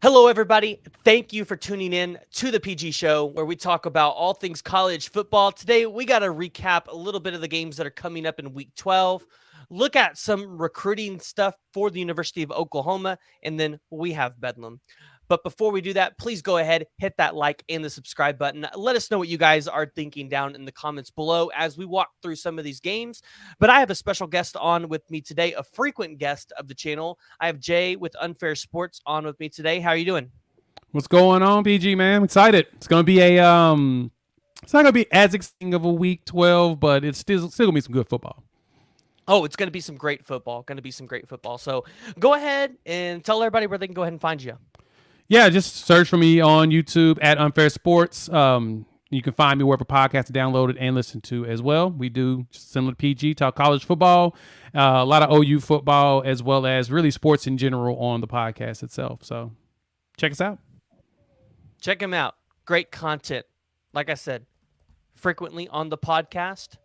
Hello, everybody. Thank you for tuning in to the PG Show, where we talk about all things college football. Today, we got to recap a little bit of the games that are coming up in Week 12, look at some recruiting stuff for the University of Oklahoma, and then we have Bedlam. But before we do that, please go ahead, hit that like and the subscribe button. Let us know what you guys are thinking down in the comments below as we walk through some of these games. But I have a special guest on with me today, a frequent guest of the channel. I have Jay with Unfair Sports on with me today. How are you doing? What's going on, PG man? I'm excited. It's gonna be it's not gonna be as exciting of a week 12, but it's still gonna be some good football. Oh, it's going to be some great football. Going to be some great football. So go ahead and tell everybody where they can go ahead and find you. Yeah, just search for me on YouTube at Unfair Sports. You can find me wherever podcasts are downloaded and listened to as well. We do similar to PG, talk college football, a lot of OU football, as well as really sports in general on the podcast itself. So check us out. Check him out. Great content. Like I said, frequently on the podcast,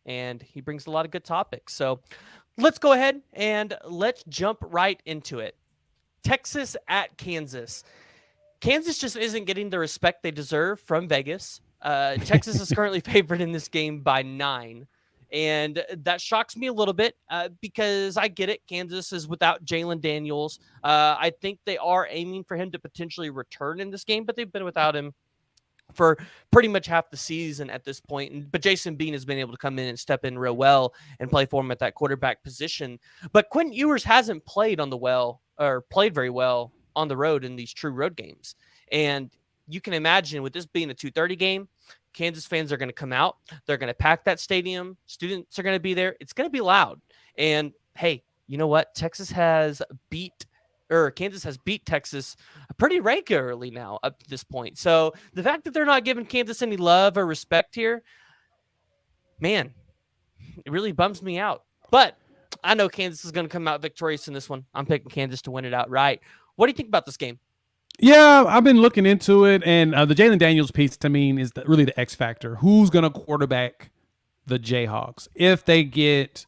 and he brings a lot of good topics. So let's go ahead and let's jump right into it. Texas at Kansas. Kansas just isn't getting the respect they deserve from Vegas. Texas is currently favored in this game by 9. And that shocks me a little bit because I get it. Kansas is without Jalen Daniels. I think they are aiming for him to potentially return in this game, but they've been without him for pretty much half the season at this point. But Jason Bean has been able to come in and step in real well and play for him at that quarterback position. But Quentin Ewers hasn't played played very well on the road in these true road games. And you can imagine with this being a 2:30 game, Kansas fans are going to come out. They're going to pack that stadium. Students are going to be there. It's going to be loud. And hey, you know what? Kansas has beat Texas pretty regularly now up to this point. So the fact that they're not giving Kansas any love or respect here, man, it really bums me out. But I know Kansas is going to come out victorious in this one. I'm picking Kansas to win it outright. What do you think about this game? Yeah, I've been looking into it, and the Jalen Daniels piece to me is really the X factor. Who's going to quarterback the Jayhawks? If they get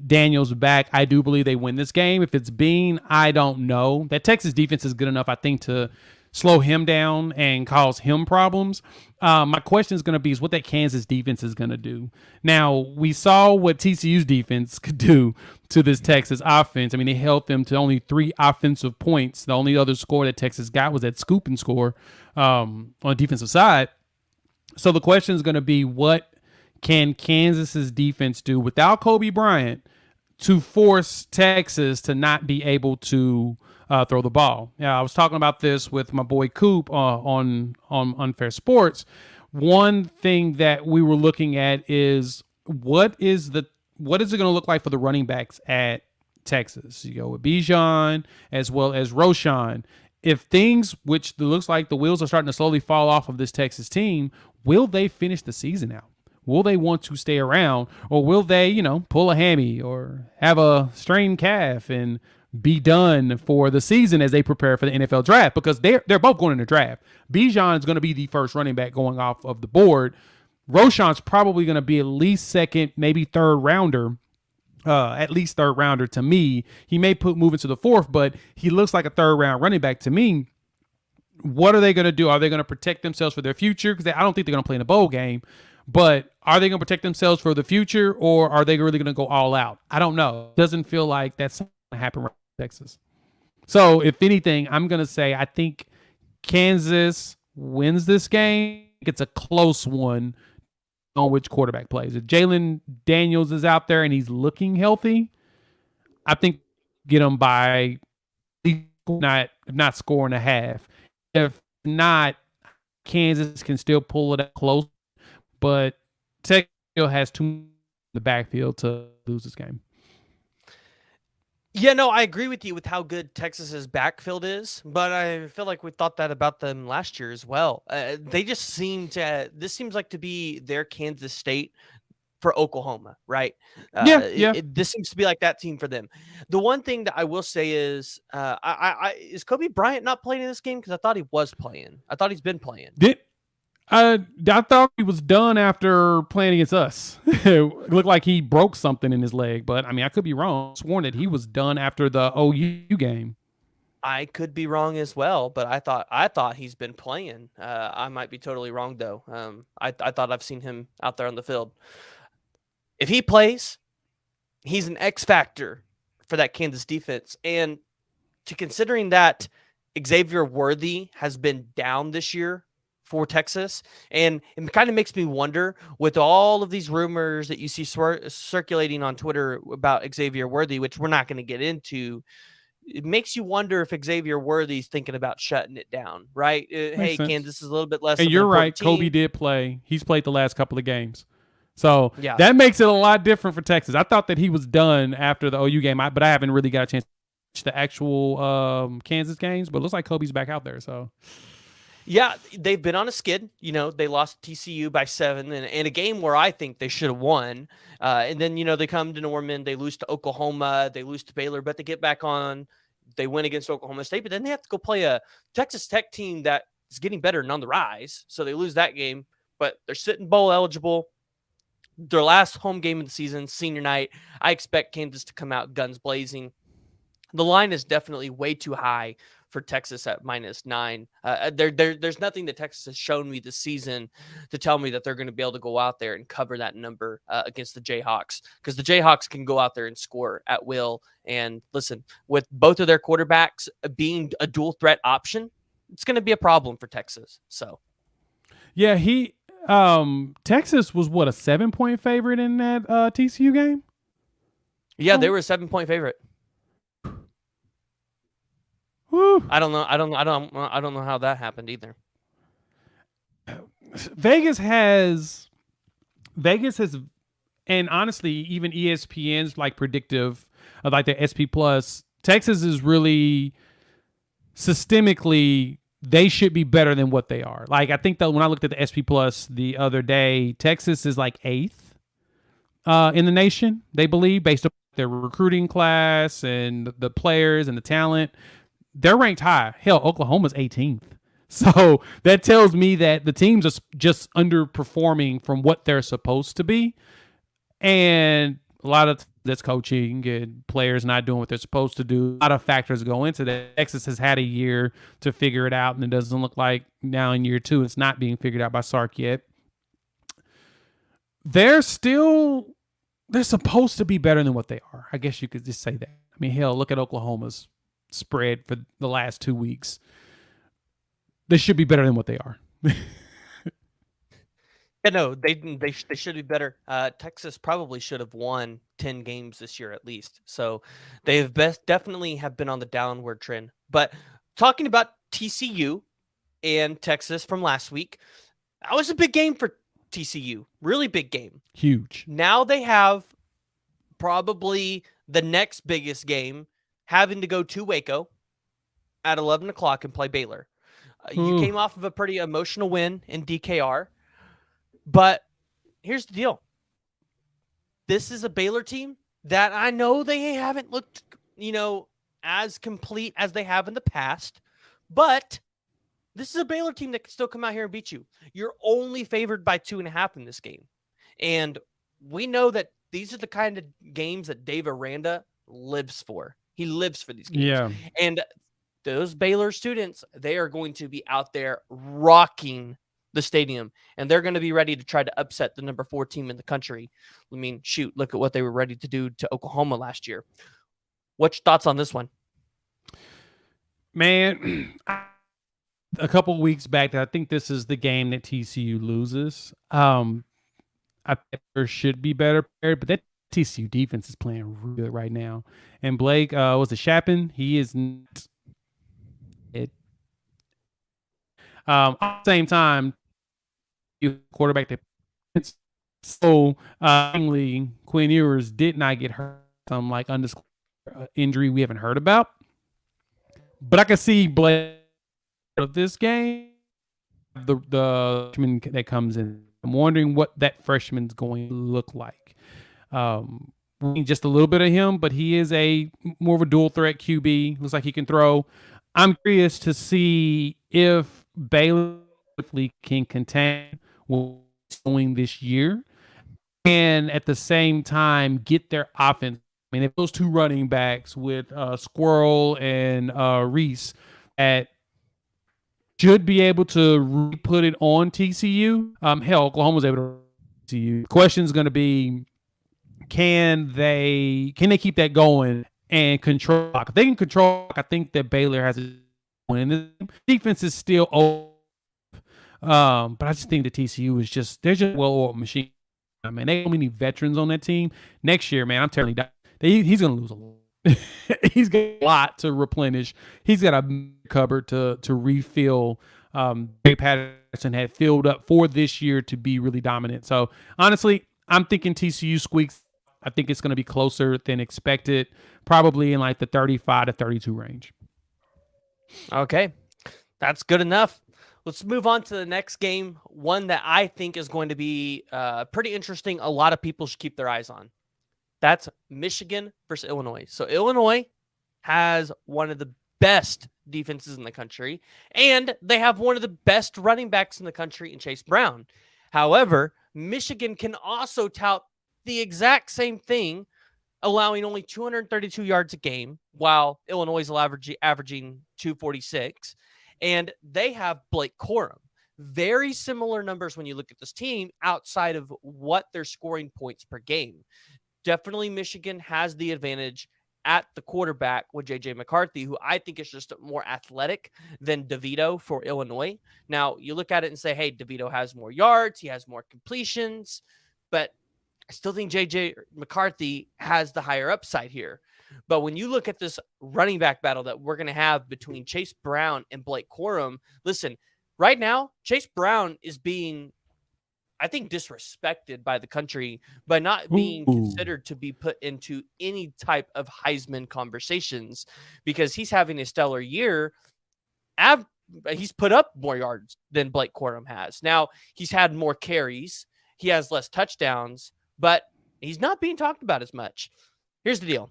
Daniels back, I do believe they win this game. If it's Bean, I don't know. That Texas defense is good enough, I think, to slow him down and cause him problems. My question is going to be is what that Kansas defense is going to do. Now, we saw what TCU's defense could do to this Texas offense. I mean, they held them to only 3 offensive points. The only other score that Texas got was that scoop and score on the defensive side. So the question is going to be what can Kansas's defense do without Kobe Bryant to force Texas to not be able to throw the ball? Yeah, I was talking about this with my boy Coop on Unfair Sports. One thing that we were looking at is what is it going to look like for the running backs at Texas? You go with Bijan as well as Roshan. If things, which looks like the wheels are starting to slowly fall off of this Texas team, will they finish the season out? Will they want to stay around, or will they, pull a hammy or have a strained calf and be done for the season as they prepare for the NFL draft? Because they're both going in the draft. Bijan is going to be the first running back going off of the board. Roshan's probably going to be at least second, maybe third rounder. At least third rounder to me. He may move into the fourth, but he looks like a third round running back to me. What are they going to do? Are they going to protect themselves for their future? Because I don't think they're going to play in a bowl game. But are they going to protect themselves for the future, or are they really going to go all out? I don't know. It doesn't feel like that's going to happen right in Texas. So, if anything, I'm going to say I think Kansas wins this game. It's a close one on which quarterback plays. If Jalen Daniels is out there and he's looking healthy, I think get him by not scoring a half. If not, Kansas can still pull it up close. But Texas has too much in the backfield to lose this game. Yeah, no, I agree with you with how good Texas's backfield is, but I feel like we thought that about them last year as well. They just this seems like to be their Kansas State for Oklahoma, right? Yeah. This seems to be like that team for them. The one thing that I will say is, is Kobe Bryant not playing in this game? Because I thought he was playing. I thought he's been playing. I thought he was done after playing against us. It looked like he broke something in his leg, but I mean, I could be wrong. I sworn that he was done after the OU game. I could be wrong as well, but I thought he's been playing. I might be totally wrong though. I thought I've seen him out there on the field. If he plays, he's an X factor for that Kansas defense. And to considering that Xavier Worthy has been down this year for Texas, and it kind of makes me wonder with all of these rumors that you see circulating on Twitter about Xavier Worthy, which we're not going to get into. It makes you wonder if Xavier Worthy's thinking about shutting it down, right? Makes Hey, sense. Kansas is a little bit less And of an you're important right. Kobe team. did play. He's played the last couple of games. So Yeah. that makes it a lot different for Texas. I thought that he was done after the OU game, but I haven't really got a chance to watch the actual Kansas games. But it looks like Kobe's back out there. So Yeah, they've been on a skid. They lost TCU by 7 in a game where I think they should have won. And then, they come to Norman, they lose to Oklahoma, they lose to Baylor, but they get back on. They win against Oklahoma State, but then they have to go play a Texas Tech team that is getting better and on the rise. So they lose that game, but they're sitting bowl eligible. Their last home game of the season, senior night. I expect Kansas to come out guns blazing. The line is definitely way too high for Texas at -9. There's nothing that Texas has shown me this season to tell me that they're going to be able to go out there and cover that number against the Jayhawks, because the Jayhawks can go out there and score at will. And listen, with both of their quarterbacks being a dual threat option, it's going to be a problem for Texas. So, yeah, Texas was what, a 7-point favorite in that TCU game? yeah, they were a 7-point favorite. Woo. I don't know how that happened either. Vegas has, and honestly, even ESPN's like predictive of like the SP Plus. Texas is really systemically, they should be better than what they are. Like I think that when I looked at the SP Plus the other day, Texas is like 8th in the nation. They believe based on their recruiting class and the players and the talent. They're ranked high. Hell, Oklahoma's 18th. So that tells me that the teams are just underperforming from what they're supposed to be. And a lot of that's coaching and players not doing what they're supposed to do. A lot of factors go into that. Texas has had a year to figure it out, and it doesn't look like now in year 2 it's not being figured out by Sark yet. They're supposed to be better than what they are. I guess you could just say that. I mean, hell, look at Oklahoma's spread for the last 2 weeks. They should be better than what they are. Yeah, no, they should be better. Texas probably should have won 10 games this year at least. So they've definitely have been on the downward trend. But talking about TCU and Texas from last week, that was a big game for TCU. Really big game. Huge. Now they have probably the next biggest game, having to go to Waco at 11 o'clock and play Baylor. You came off of a pretty emotional win in DKR. But here's the deal. This is a Baylor team that I know they haven't looked, as complete as they have in the past. But this is a Baylor team that can still come out here and beat you. You're only favored by 2.5 in this game. And we know that these are the kind of games that Dave Aranda lives for. He lives for these games. Yeah. And those Baylor students, they are going to be out there rocking the stadium, and they're going to be ready to try to upset the number 4 team in the country. I mean, shoot, look at what they were ready to do to Oklahoma last year. What's your thoughts on this one? Man, a couple weeks back, I think this is the game that TCU loses. I think there should be better prepared, but that TCU defense is playing really good right now. And Blake, was it Shappen? He is not it. At the same time, you quarterback that so Quinn Ewers did not get hurt. Some like undisclosed injury we haven't heard about. But I can see Blake of this game, the freshman that comes in. I'm wondering what that freshman's going to look like. Just a little bit of him, but he is a more of a dual threat QB. Looks like he can throw. I'm curious to see if Baylor can contain what he's doing this year, and at the same time get their offense mean, if those two running backs with Squirrel and Reese at should be able to put it on TCU. Hell, Oklahoma's able to TCU. The question is going to be, can they keep that going and control? If they can control, I think that Baylor has a win. The defense is still old, but I just think the TCU is they're just a well-oiled machine. I mean, they have many veterans on that team. Next year, man, I'm telling you, he's going to lose a lot. He's got a lot to replenish. He's got a cupboard to refill. Jay Patterson had filled up for this year to be really dominant. So honestly, I'm thinking TCU squeaks. I think it's going to be closer than expected, probably in like the 35 to 32 range. Okay, that's good enough. Let's move on to the next game, one that I think is going to be pretty interesting. A lot of people should keep their eyes on. That's Michigan versus Illinois. So Illinois has one of the best defenses in the country, and they have one of the best running backs in the country in Chase Brown. However, Michigan can also tout the exact same thing, allowing only 232 yards a game, while Illinois is averaging 246. And they have Blake Corum. Very similar numbers when you look at this team outside of what they're scoring points per game. Definitely Michigan has the advantage at the quarterback with J.J. McCarthy, who I think is just more athletic than DeVito for Illinois. Now, you look at it and say, hey, DeVito has more yards, he has more completions, but I still think J.J. McCarthy has the higher upside here. But when you look at this running back battle that we're going to have between Chase Brown and Blake Corum, listen, right now, Chase Brown is being, I think, disrespected by the country by not being considered to be put into any type of Heisman conversations because he's having a stellar year. He's put up more yards than Blake Corum has. Now, he's had more carries. He has less touchdowns, but he's not being talked about as much. Here's the deal.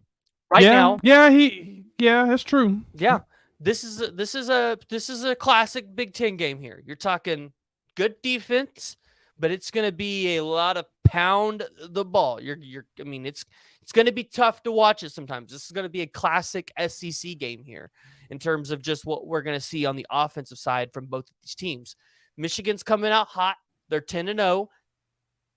Now, that's true. Yeah, this is a classic Big Ten game here. You're talking good defense, but it's going to be a lot of pound the ball. I mean, it's going to be tough to watch it sometimes. This is going to be a classic SEC game here in terms of just what we're going to see on the offensive side from both of these teams. Michigan's coming out hot. They're 10-0.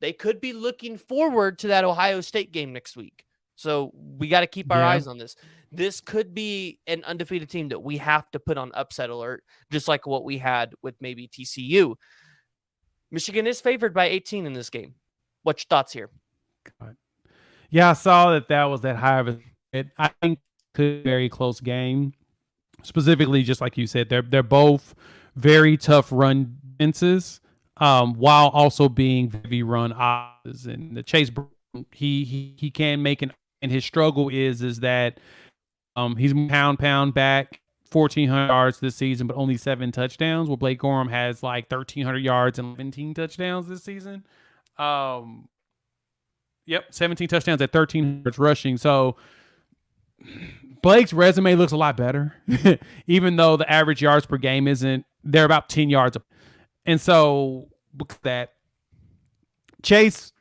They could be looking forward to that Ohio State game next week. So we got to keep our eyes on this. This could be an undefeated team that we have to put on upset alert, just like what we had with maybe TCU. Michigan is favored by 18 in this game. What's your thoughts here? Yeah, I saw that was that high of a. I think it's a very close game. Specifically, just like you said, they're both very tough run defenses, while also being heavy run offenses. And the Chase, he can make an. And his struggle is that he's pound back 1,400 yards this season, but only 7 touchdowns. Well, Blake Corum has like 1,300 yards and 17 touchdowns this season. 17 touchdowns at 1,300 rushing. So Blake's resume looks a lot better, even though the average yards per game isn't. They're about 10 yards. And so that Chase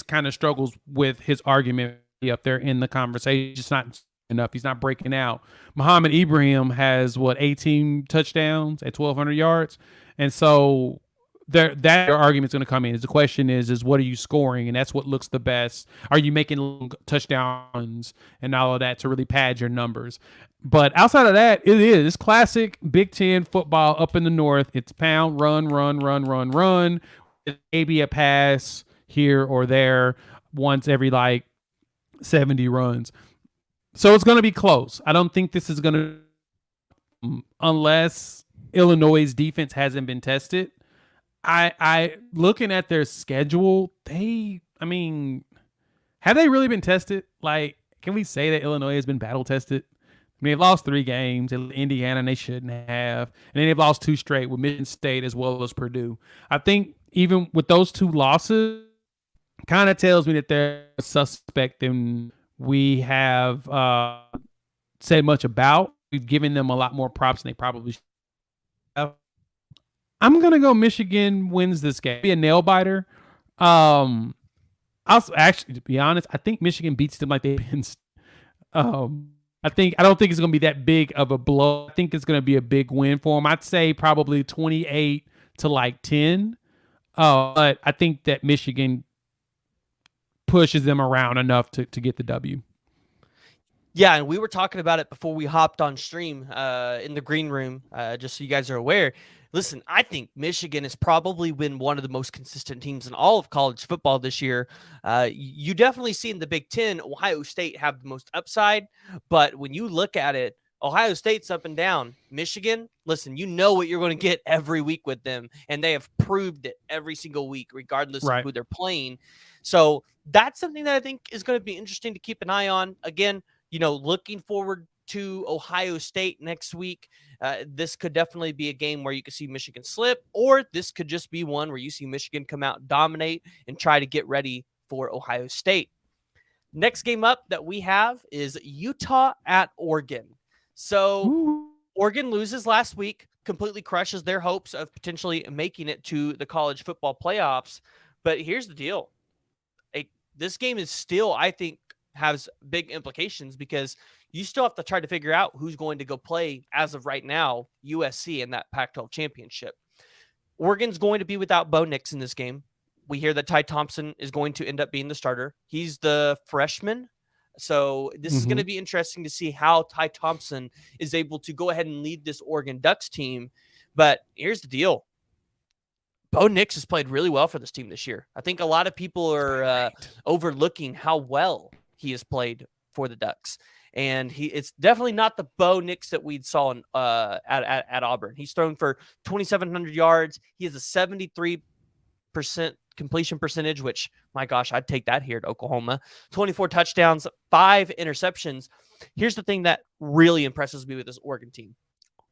kind of struggles with his argument up there in the conversation. Just not enough. He's not breaking out. Muhammad Ibrahim has 18 touchdowns at 1,200 yards. And so that argument's going to come in. The question is what are you scoring? And that's what looks the best. Are you making touchdowns and all of that to really pad your numbers? But outside of that, it's classic Big Ten football up in the north. It's pound, run. Maybe a pass here or there once every 70 runs. So it's going to be close. I don't think this is going to, unless Illinois' defense hasn't been tested. I looking at their schedule, have they really been tested? Can we say that Illinois has been battle tested? I mean, they've lost 3 games in Indiana, and they shouldn't have. And then they've lost 2 straight with Michigan State as well as Purdue. I think even with those 2 losses, kind of tells me that they're a suspect than we have said much about. We've given them a lot more props than they probably should have. I'm going to go Michigan wins this game. Be a nail biter. Actually, to be honest, I think Michigan beats them like they've been. I don't think it's going to be that big of a blow. I think it's going to be a big win for them. I'd say probably 28 to like 10. But I think that Michigan pushes them around enough to get the W. Yeah, and we were talking about it before we hopped on stream in the green room, just so you guys are aware. Listen, I think Michigan has probably been one of the most consistent teams in all of college football this year. You definitely see in the Big Ten, Ohio State have the most upside. But when you look at it, Ohio State's up and down. Michigan, listen, you know what you're going to get every week with them. And they have proved it every single week, regardless of who they're playing. So that's something that I think is going to be interesting to keep an eye on. Again, looking forward to Ohio State next week. This could definitely be a game where you could see Michigan slip, or this could just be one where you see Michigan come out, dominate, and try to get ready for Ohio State. Next game up that we have is Utah at Oregon. So Oregon loses last week, completely crushes their hopes of potentially making it to the college football playoffs. But here's the deal. This game is still, I think, has big implications because you still have to try to figure out who's going to go play, as of right now, USC in that Pac-12 championship. Oregon's going to be without Bo Nix in this game. We hear that Ty Thompson is going to end up being the starter. He's the freshman. So this is going to be interesting to see how Ty Thompson is able to go ahead and lead this Oregon Ducks team. But here's the deal. Bo Nix has played really well for this team this year. I think a lot of people are overlooking how well he has played for the Ducks. And it's definitely not the Bo Nix that we saw at Auburn. He's thrown for 2,700 yards. He has a 73% completion percentage, which, my gosh, I'd take that here at Oklahoma. 24 touchdowns, 5 interceptions. Here's the thing that really impresses me with this Oregon team.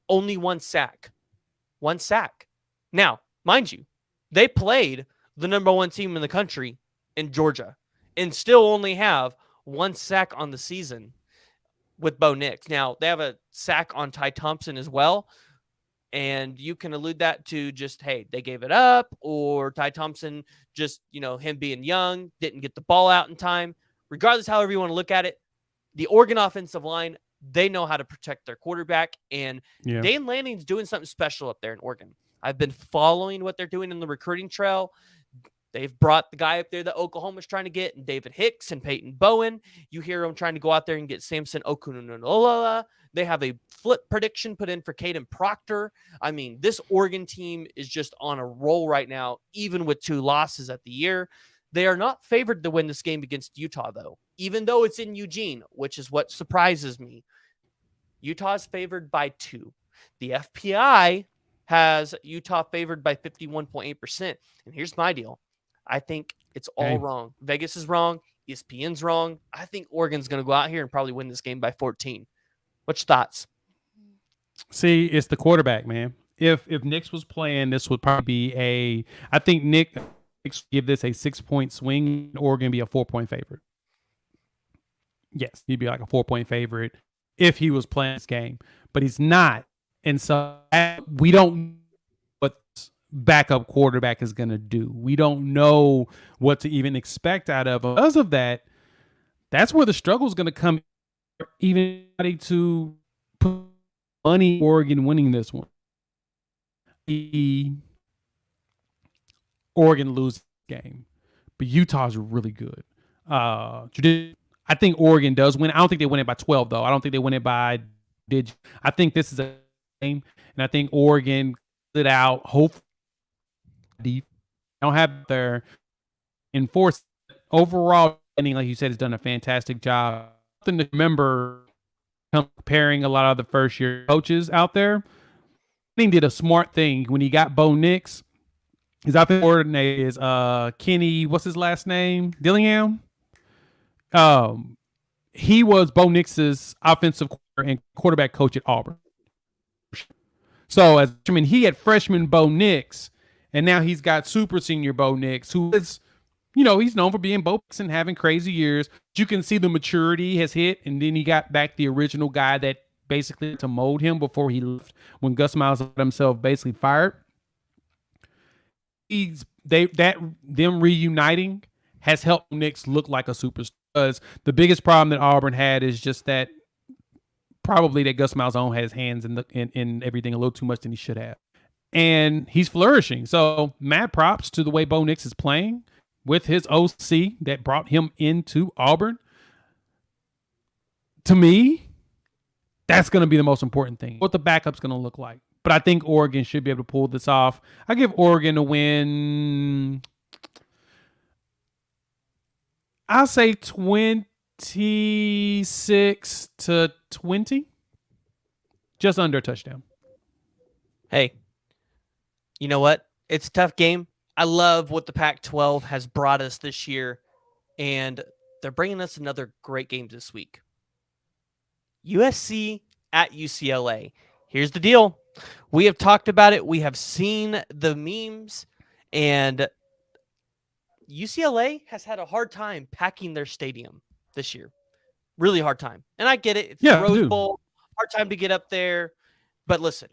Only 1 sack. 1 sack. Now, mind you, they played the number 1 team in the country in Georgia and still only have 1 sack on the season with Bo Nix. Now, they have a sack on Ty Thompson as well, and you can allude that to just, hey, they gave it up, or Ty Thompson just, him being young, didn't get the ball out in time. Regardless, however you want to look at it, the Oregon offensive line, they know how to protect their quarterback, and Dane Lanning's doing something special up there in Oregon. I've been following what they're doing in the recruiting trail. They've brought the guy up there that Oklahoma's trying to get, and David Hicks and Peyton Bowen. You hear them trying to go out there and get Samson Okununola. They have a flip prediction put in for Caden Proctor. I mean, this Oregon team is just on a roll right now, even with 2 losses at the year. They are not favored to win this game against Utah, though, even though it's in Eugene, which is what surprises me. Utah is favored by 2. The FPI has Utah favored by 51.8%. And here's my deal. I think it's all wrong. Vegas is wrong. ESPN's wrong. I think Oregon's going to go out here and probably win this game by 14. What's your thoughts? See, it's the quarterback, man. If Nix was playing, this would probably be I think Nix give this a 6-point swing. Oregon be a 4-point favorite. Yes, he'd be like a 4-point favorite if he was playing this game, but he's not. And so we don't know what backup quarterback is going to do. We don't know what to even expect out of him. Because of that, that's where the struggle is going to come. Even to put money Oregon winning this one. Oregon lose game, but Utah's really good. I think Oregon does win. I don't think they win it by 12 though. I don't think they win it by I think this is a game, and I think Oregon it out. Hopefully, they don't have their enforce overall. Like you said, has done a fantastic job. Something to remember comparing a lot of the first year coaches out there. He did a smart thing when he got Bo Nix. His offensive coordinator is Kenny. What's his last name? Dillingham. He was Bo Nix's offensive and quarterback coach at Auburn. So as he had freshman Bo Nix, and now he's got super senior Bo Nix, who is, he's known for being Bo Nix and having crazy years. You can see the maturity has hit, and then he got back the original guy that basically to mold him before he left when Gus Miles got himself basically fired. Them reuniting has helped Knicks look like a superstar. Because the biggest problem that Auburn had is just that probably that Gus Malzahn had his hands in everything a little too much than he should have. And he's flourishing. So mad props to the way Bo Nix is playing with his OC that brought him into Auburn. To me, that's going to be the most important thing. What the backup's going to look like. But I think Oregon should be able to pull this off. I give Oregon a win. I'll say 26-20. Just under a touchdown. Hey, you know what? It's a tough game. I love what the Pac-12 has brought us this year, and they're bringing us another great game this week. USC at UCLA. Here's the deal. We have talked about it. We have seen the memes, and UCLA has had a hard time packing their stadium this year. Really hard time. And I get it. It's the Rose Bowl. Hard time to get up there. But listen,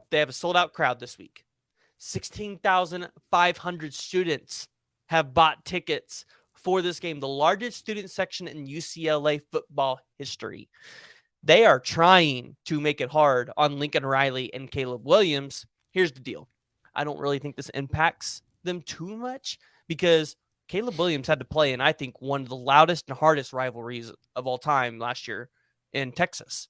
they have a sold-out crowd this week. 16,500 students have bought tickets for this game, the largest student section in UCLA football history. They are trying to make it hard on Lincoln Riley and Caleb Williams. Here's the deal. I don't really think this impacts them too much because Caleb Williams had to play in, I think, one of the loudest and hardest rivalries of all time last year in Texas.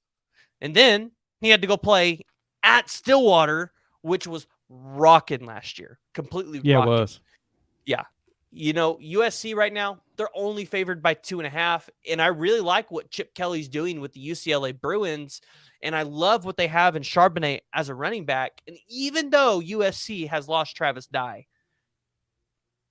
And then he had to go play at Stillwater, which was rocking last year. Completely rocking. Yeah, it was. Yeah. You know, USC right now, they're only favored by 2.5. And I really like what Chip Kelly's doing with the UCLA Bruins. And I love what they have in Charbonnet as a running back. And even though USC has lost Travis Dye,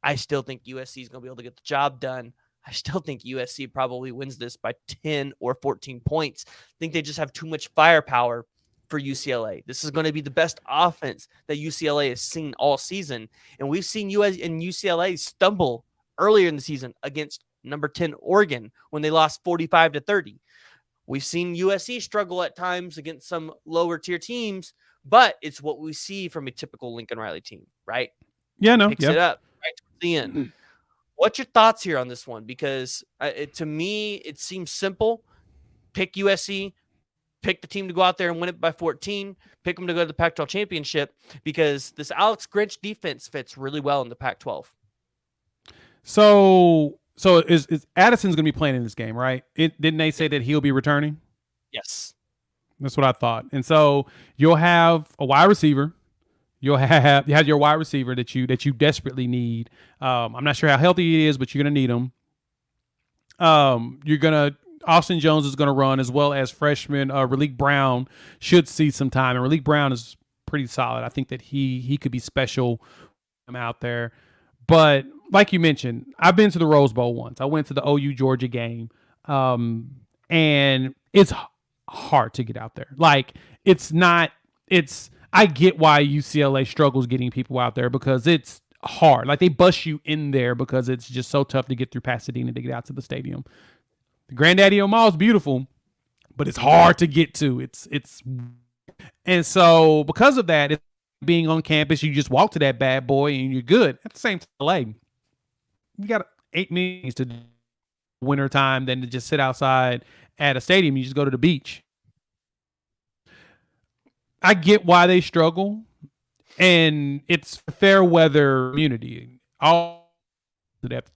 I still think USC is going to be able to get the job done. I still think USC probably wins this by 10 or 14 points. I think they just have too much firepower for UCLA. This is going to be the best offense that UCLA has seen all season. And we've seen UCLA stumble earlier in the season against number 10 Oregon when they lost 45-30. We've seen USC struggle at times against some lower tier teams, but it's what we see from a typical Lincoln Riley team, right? Yeah, no. Picks it up right towards the end. What's your thoughts here on this one? Because to me, it seems simple. Pick USC, pick the team to go out there and win it by 14, pick them to go to the Pac-12 championship because this Alex Grinch defense fits really well in the Pac-12. So is Addison's going to be playing in this game, right? Didn't they say that he'll be returning? Yes. That's what I thought. And so you'll have a wide receiver. You have your wide receiver that you desperately need. I'm not sure how healthy he is, but you're going to need him. Austin Jones is going to run as well as freshman Raleek Brown should see some time. And Raleek Brown is pretty solid. I think that he could be special out there. But like you mentioned, I've been to the Rose Bowl once. I went to the OU Georgia game. And it's hard to get out there. Like I get why UCLA struggles getting people out there because it's hard. Like they bust you in there because it's just so tough to get through Pasadena to get out to the stadium. The Granddaddy Mall is beautiful, but it's hard to get to. And so because of that, it's being on campus, you just walk to that bad boy and you're good. At the same time, LA, you got 8 meetings to do winter time than to just sit outside at a stadium. You just go to the beach. I get why they struggle, and it's fair weather community. All that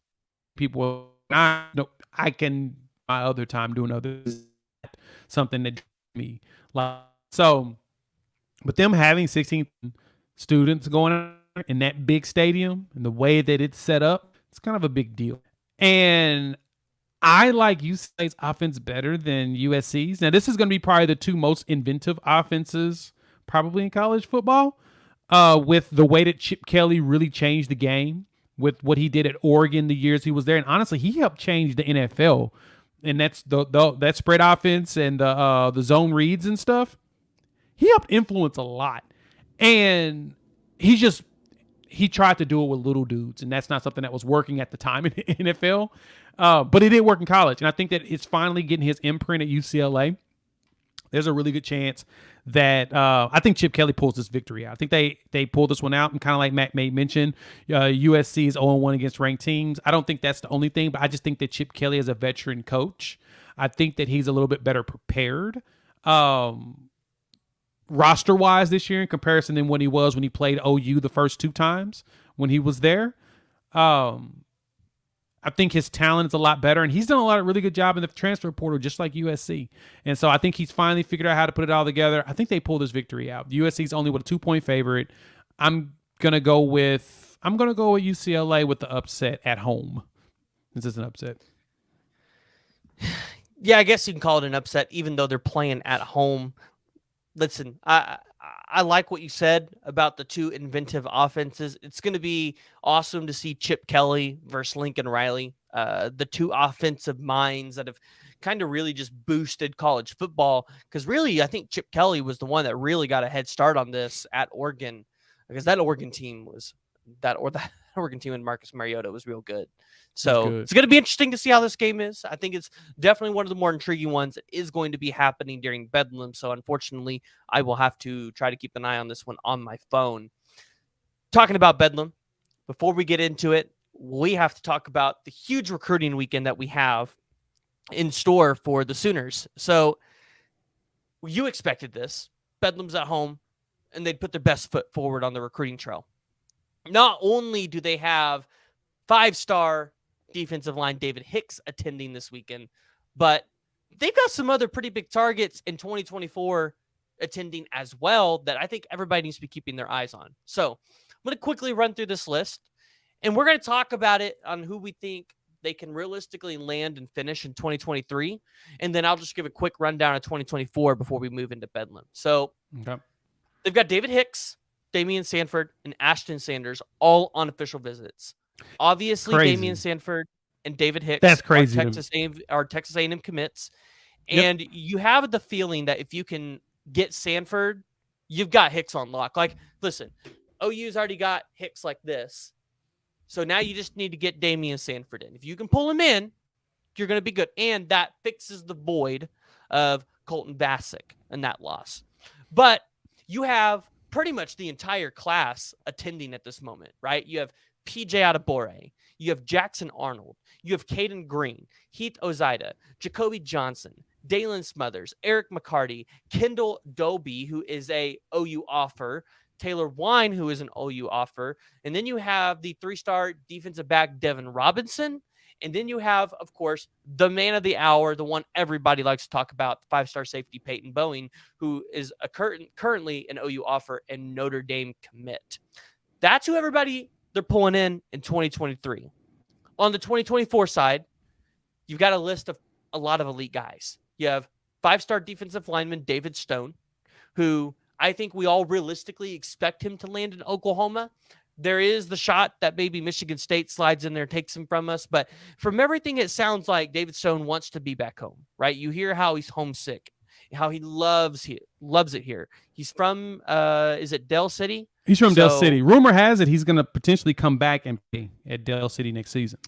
people, I can my other time doing other something that me like so. But them having 16 students going in that big stadium and the way that it's set up, it's kind of a big deal. And I like UCLA's offense better than USC's. Now, this is going to be probably the two most inventive offenses probably in college football with the way that Chip Kelly really changed the game with what he did at Oregon the years he was there. And honestly, he helped change the NFL. And that's that spread offense and the zone reads and stuff. He helped influence a lot. And he tried to do it with little dudes, and that's not something that was working at the time in the NFL. But it did work in college, and I think that it's finally getting his imprint at UCLA. There's a really good chance that I think Chip Kelly pulls this victory out. I think they pull this one out, and kind of like Matt may mention, USC is 0-1 against ranked teams. I don't think that's the only thing, but I just think that Chip Kelly is a veteran coach. I think that he's a little bit better prepared. Roster wise this year in comparison than when he was when he played OU the first 2 times when he was there. I think his talent is a lot better, and he's done a lot of really good job in the transfer portal, just like USC. And so I think he's finally figured out how to put it all together. I think they pull this victory out. USC's only with a 2-point favorite. I'm gonna go with UCLA with the upset at home. This is an upset. Yeah, I guess you can call it an upset, even though they're playing at home. Listen, I like what you said about the two inventive offenses. It's going to be awesome to see Chip Kelly versus Lincoln Riley, the two offensive minds that have kind of really just boosted college football. Because really, I think Chip Kelly was the one that really got a head start on this at Oregon, because that Oregon team that Oregon team and Marcus Mariota was real good. So it's going to be interesting to see how this game is. I think it's definitely one of the more intriguing ones that is going to be happening during Bedlam. So unfortunately, I will have to try to keep an eye on this one on my phone. Talking about Bedlam, before we get into it, we have to talk about the huge recruiting weekend that we have in store for the Sooners. So you expected this. Bedlam's at home, and they'd put their best foot forward on the recruiting trail. Not only do they have 5-star defensive line David Hicks attending this weekend, but they've got some other pretty big targets in 2024 attending as well that I think everybody needs to be keeping their eyes on. So I'm going to quickly run through this list, and we're going to talk about it on who we think they can realistically land and finish in 2023. And then I'll just give a quick rundown of 2024 before we move into Bedlam. So they've got David Hicks, Damian Sanford, and Ashton Sanders all on official visits. Obviously, crazy. Damian Sanford and David Hicks That's crazy are Texas A&M commits. And you have the feeling that if you can get Sanford, you've got Hicks on lock. Like, listen, OU's already got Hicks like this. So now you just need to get Damian Sanford in. If you can pull him in, you're going to be good. And that fixes the void of Colton Vasek and that loss. But you have pretty much the entire class attending at this moment, right? You have PJ Adebore, you have Jackson Arnold, you have Caden Green, Heath Ozida, Jacoby Johnson, Dalen Smothers, Eric McCarty, Kendall Doby, who is a OU offer, Taylor Wine, who is an OU offer, and then you have the 3-star defensive back Devin Robinson, and then you have, of course, the man of the hour, the one everybody likes to talk about, 5-star safety Peyton Boeing, who is currently an OU offer and Notre Dame commit. That's who they're pulling in 2023. On the 2024 side, you've got a list of a lot of elite guys. You have 5-star defensive lineman David Stone, who I think we all realistically expect him to land in Oklahoma. There is the shot that maybe Michigan State slides in there, takes him from us. But from everything, it sounds like David Stone wants to be back home, right? You hear how he's homesick, how he loves it here. He's from, is it Del City? He's from Del City. Rumor has it he's going to potentially come back and play at Del City next season.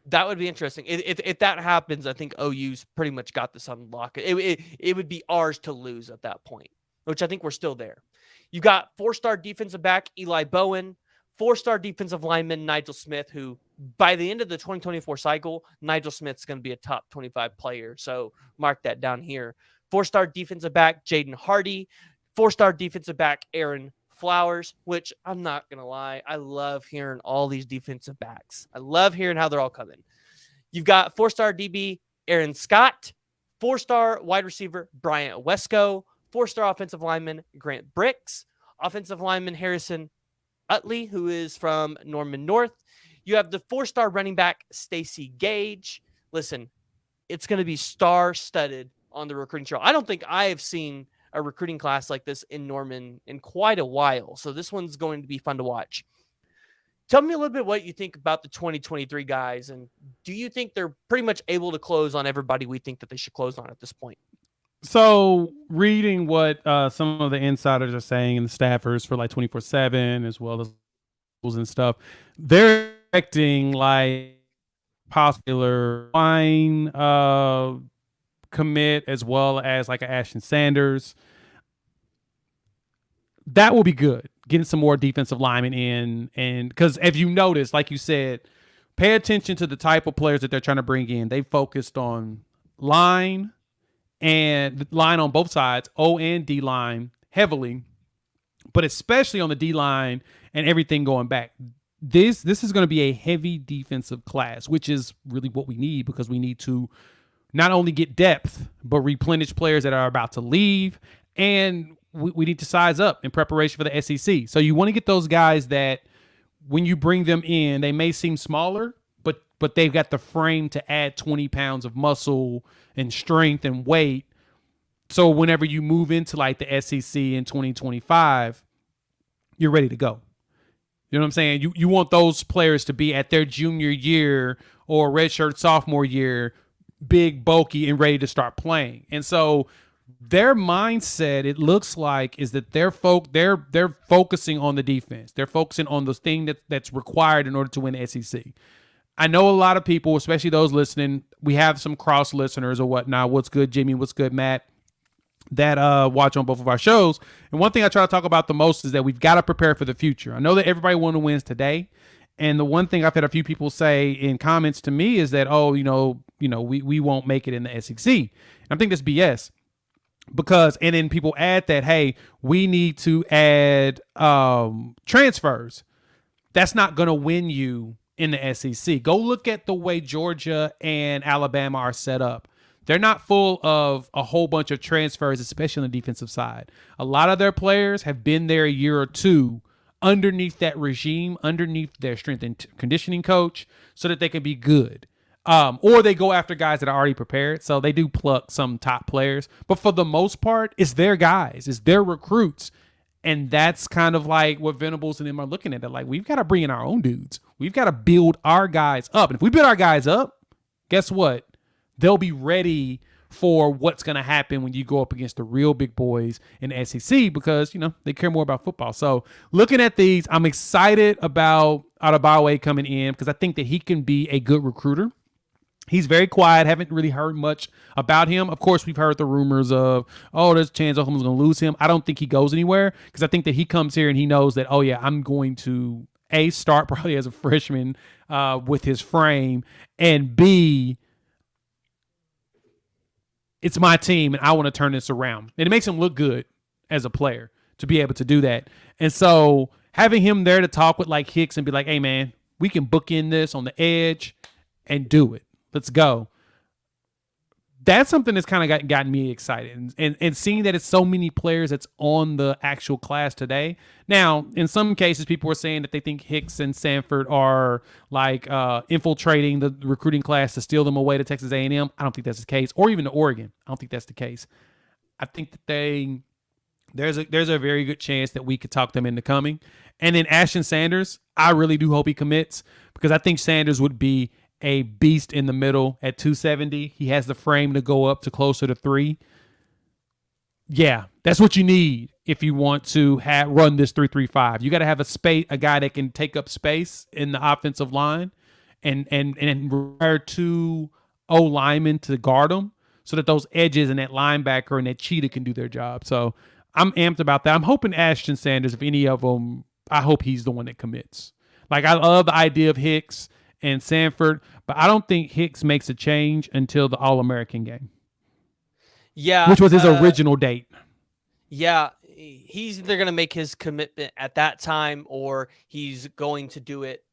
That would be interesting. If that happens, I think OU's pretty much got this on lock. It would be ours to lose at that point, which I think we're still there. You got 4-star defensive back Eli Bowen, 4-star defensive lineman Nigel Smith, who by the end of the 2024 cycle, Nigel Smith's going to be a top 25 player. So mark that down here. 4-star defensive back Jaden Hardy, 4-star defensive back Aaron Flowers, which I'm not going to lie, I love hearing all these defensive backs. I love hearing how they're all coming. You've got 4-star DB Aaron Scott, 4-star wide receiver Bryant Wesco, 4-star offensive lineman Grant Bricks, offensive lineman Harrison Utley, who is from Norman North. You have the 4-star running back Stacy Gage. Listen, it's going to be star-studded on the recruiting trail. I don't think I have seen a recruiting class like this in Norman in quite a while. So this one's going to be fun to watch. Tell me a little bit what you think about the 2023 guys, and do you think they're pretty much able to close on everybody we think that they should close on at this point? So reading what some of the insiders are saying and the staffers for like 24/7 as well as and stuff, they're expecting like popular wine commit, as well as like an Ashton Sanders. That will be good. Getting some more defensive linemen in. And because if you notice, like you said, pay attention to the type of players that they're trying to bring in. They focused on line and line on both sides, O and D line heavily, but especially on the D line and everything going back. This is going to be a heavy defensive class, which is really what we need, because we need to not only get depth, but replenish players that are about to leave. And we need to size up in preparation for the SEC. So you want to get those guys that when you bring them in, they may seem smaller, but they've got the frame to add 20 pounds of muscle and strength and weight. So whenever you move into like the SEC in 2025, you're ready to go. You know what I'm saying? You want those players to be at their junior year or redshirt sophomore year, big, bulky, and ready to start playing. And so their mindset, it looks like, is that they're focusing on the defense. They're focusing on the thing that's required in order to win the SEC. I know a lot of people, especially those listening, we have some cross listeners or whatnot. What's good, Jimmy? What's good, Matt? That watch on both of our shows. And one thing I try to talk about the most is that we've got to prepare for the future. I know that everybody wants to win today. And the one thing I've had a few people say in comments to me is that, oh, we won't make it in the SEC. And I think that's BS. And then people add that, hey, we need to add transfers. That's not going to win you in the SEC. Go look at the way Georgia and Alabama are set up. They're not full of a whole bunch of transfers, especially on the defensive side. A lot of their players have been there a year or two underneath that regime, underneath their strength and conditioning coach, so that they can be good. Or they go after guys that are already prepared. So they do pluck some top players. But for the most part, it's their guys. It's their recruits. And that's kind of like what Venables and them are looking at. They're like, we've got to bring in our own dudes. We've got to build our guys up. And if we build our guys up, guess what? They'll be ready for what's going to happen when you go up against the real big boys in the SEC, because, they care more about football. So looking at these, I'm excited about Adebayo coming in, because I think that he can be a good recruiter. He's very quiet. Haven't really heard much about him. Of course, we've heard the rumors of, oh, there's a chance Oklahoma's going to lose him. I don't think he goes anywhere, because I think that he comes here and he knows that, oh, yeah, I'm going to, A, start probably as a freshman with his frame, and B, it's my team and I want to turn this around. And it makes him look good as a player to be able to do that. And so having him there to talk with like Hicks and be like, hey, man, we can bookend this on the edge and do it. Let's go. That's something that's kind of gotten me excited. And seeing that it's so many players that's on the actual class today. Now, in some cases, people are saying that they think Hicks and Sanford are like infiltrating the recruiting class to steal them away to Texas A&M. I don't think that's the case. Or even to Oregon. I don't think that's the case. I think that there's a very good chance that we could talk them into coming. And then Ashton Sanders, I really do hope he commits, because I think Sanders would be a beast in the middle at 270. He has the frame to go up to closer to 3. Yeah, that's what you need if you want to run this 3-3-5. You got to have a guy that can take up space in the offensive line, and require 2 O linemen to guard them, so that those edges and that linebacker and that cheetah can do their job. So I'm amped about that. I'm hoping Ashton Sanders, if any of them, I hope he's the one that commits. Like, I love the idea of Hicks and Sanford, but I don't think Hicks makes a change until the All-American game. Yeah. Which was his original date. Yeah. He's either going to make his commitment at that time, or he's going to do it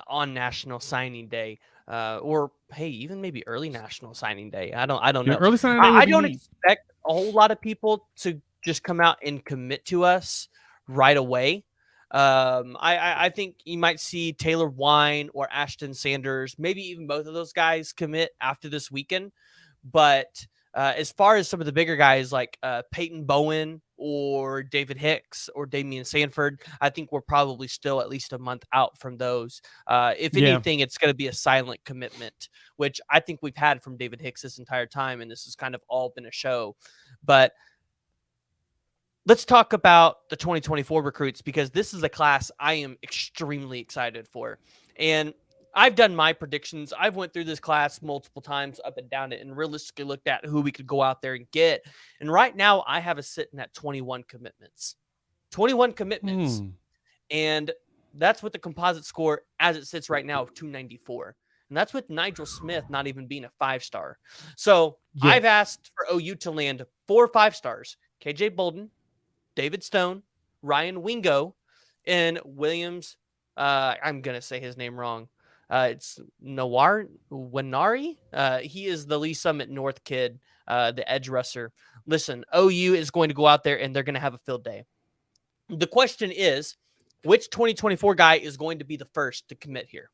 on National Signing Day, or hey, even maybe early National Signing Day. I don't know. Early signing day. I don't expect a whole lot of people to just come out and commit to us right away. I think you might see Taylor Wine or Ashton Sanders, maybe even both of those guys, commit after this weekend. But as far as some of the bigger guys like Peyton Bowen or David Hicks or Damian Sanford, I think we're probably still at least a month out from those. If anything, it's going to be a silent commitment, which I think we've had from David Hicks this entire time, and this has kind of all been a show. But let's talk about the 2024 recruits, because this is a class I am extremely excited for. And I've done my predictions. I've went through this class multiple times up and down it and realistically looked at who we could go out there and get. And right now I have us sitting at 21 commitments. 21 commitments. And that's with the composite score as it sits right now of 294. And that's with Nigel Smith not even being a 5-star. So I've asked for OU to land 4 5-stars. KJ Bolden, David Stone, Ryan Wingo, and Williams. I'm going to say his name wrong. It's Winari. He is the Lee Summit North kid, the edge rusher. Listen, OU is going to go out there and they're going to have a field day. The question is, which 2024 guy is going to be the first to commit here?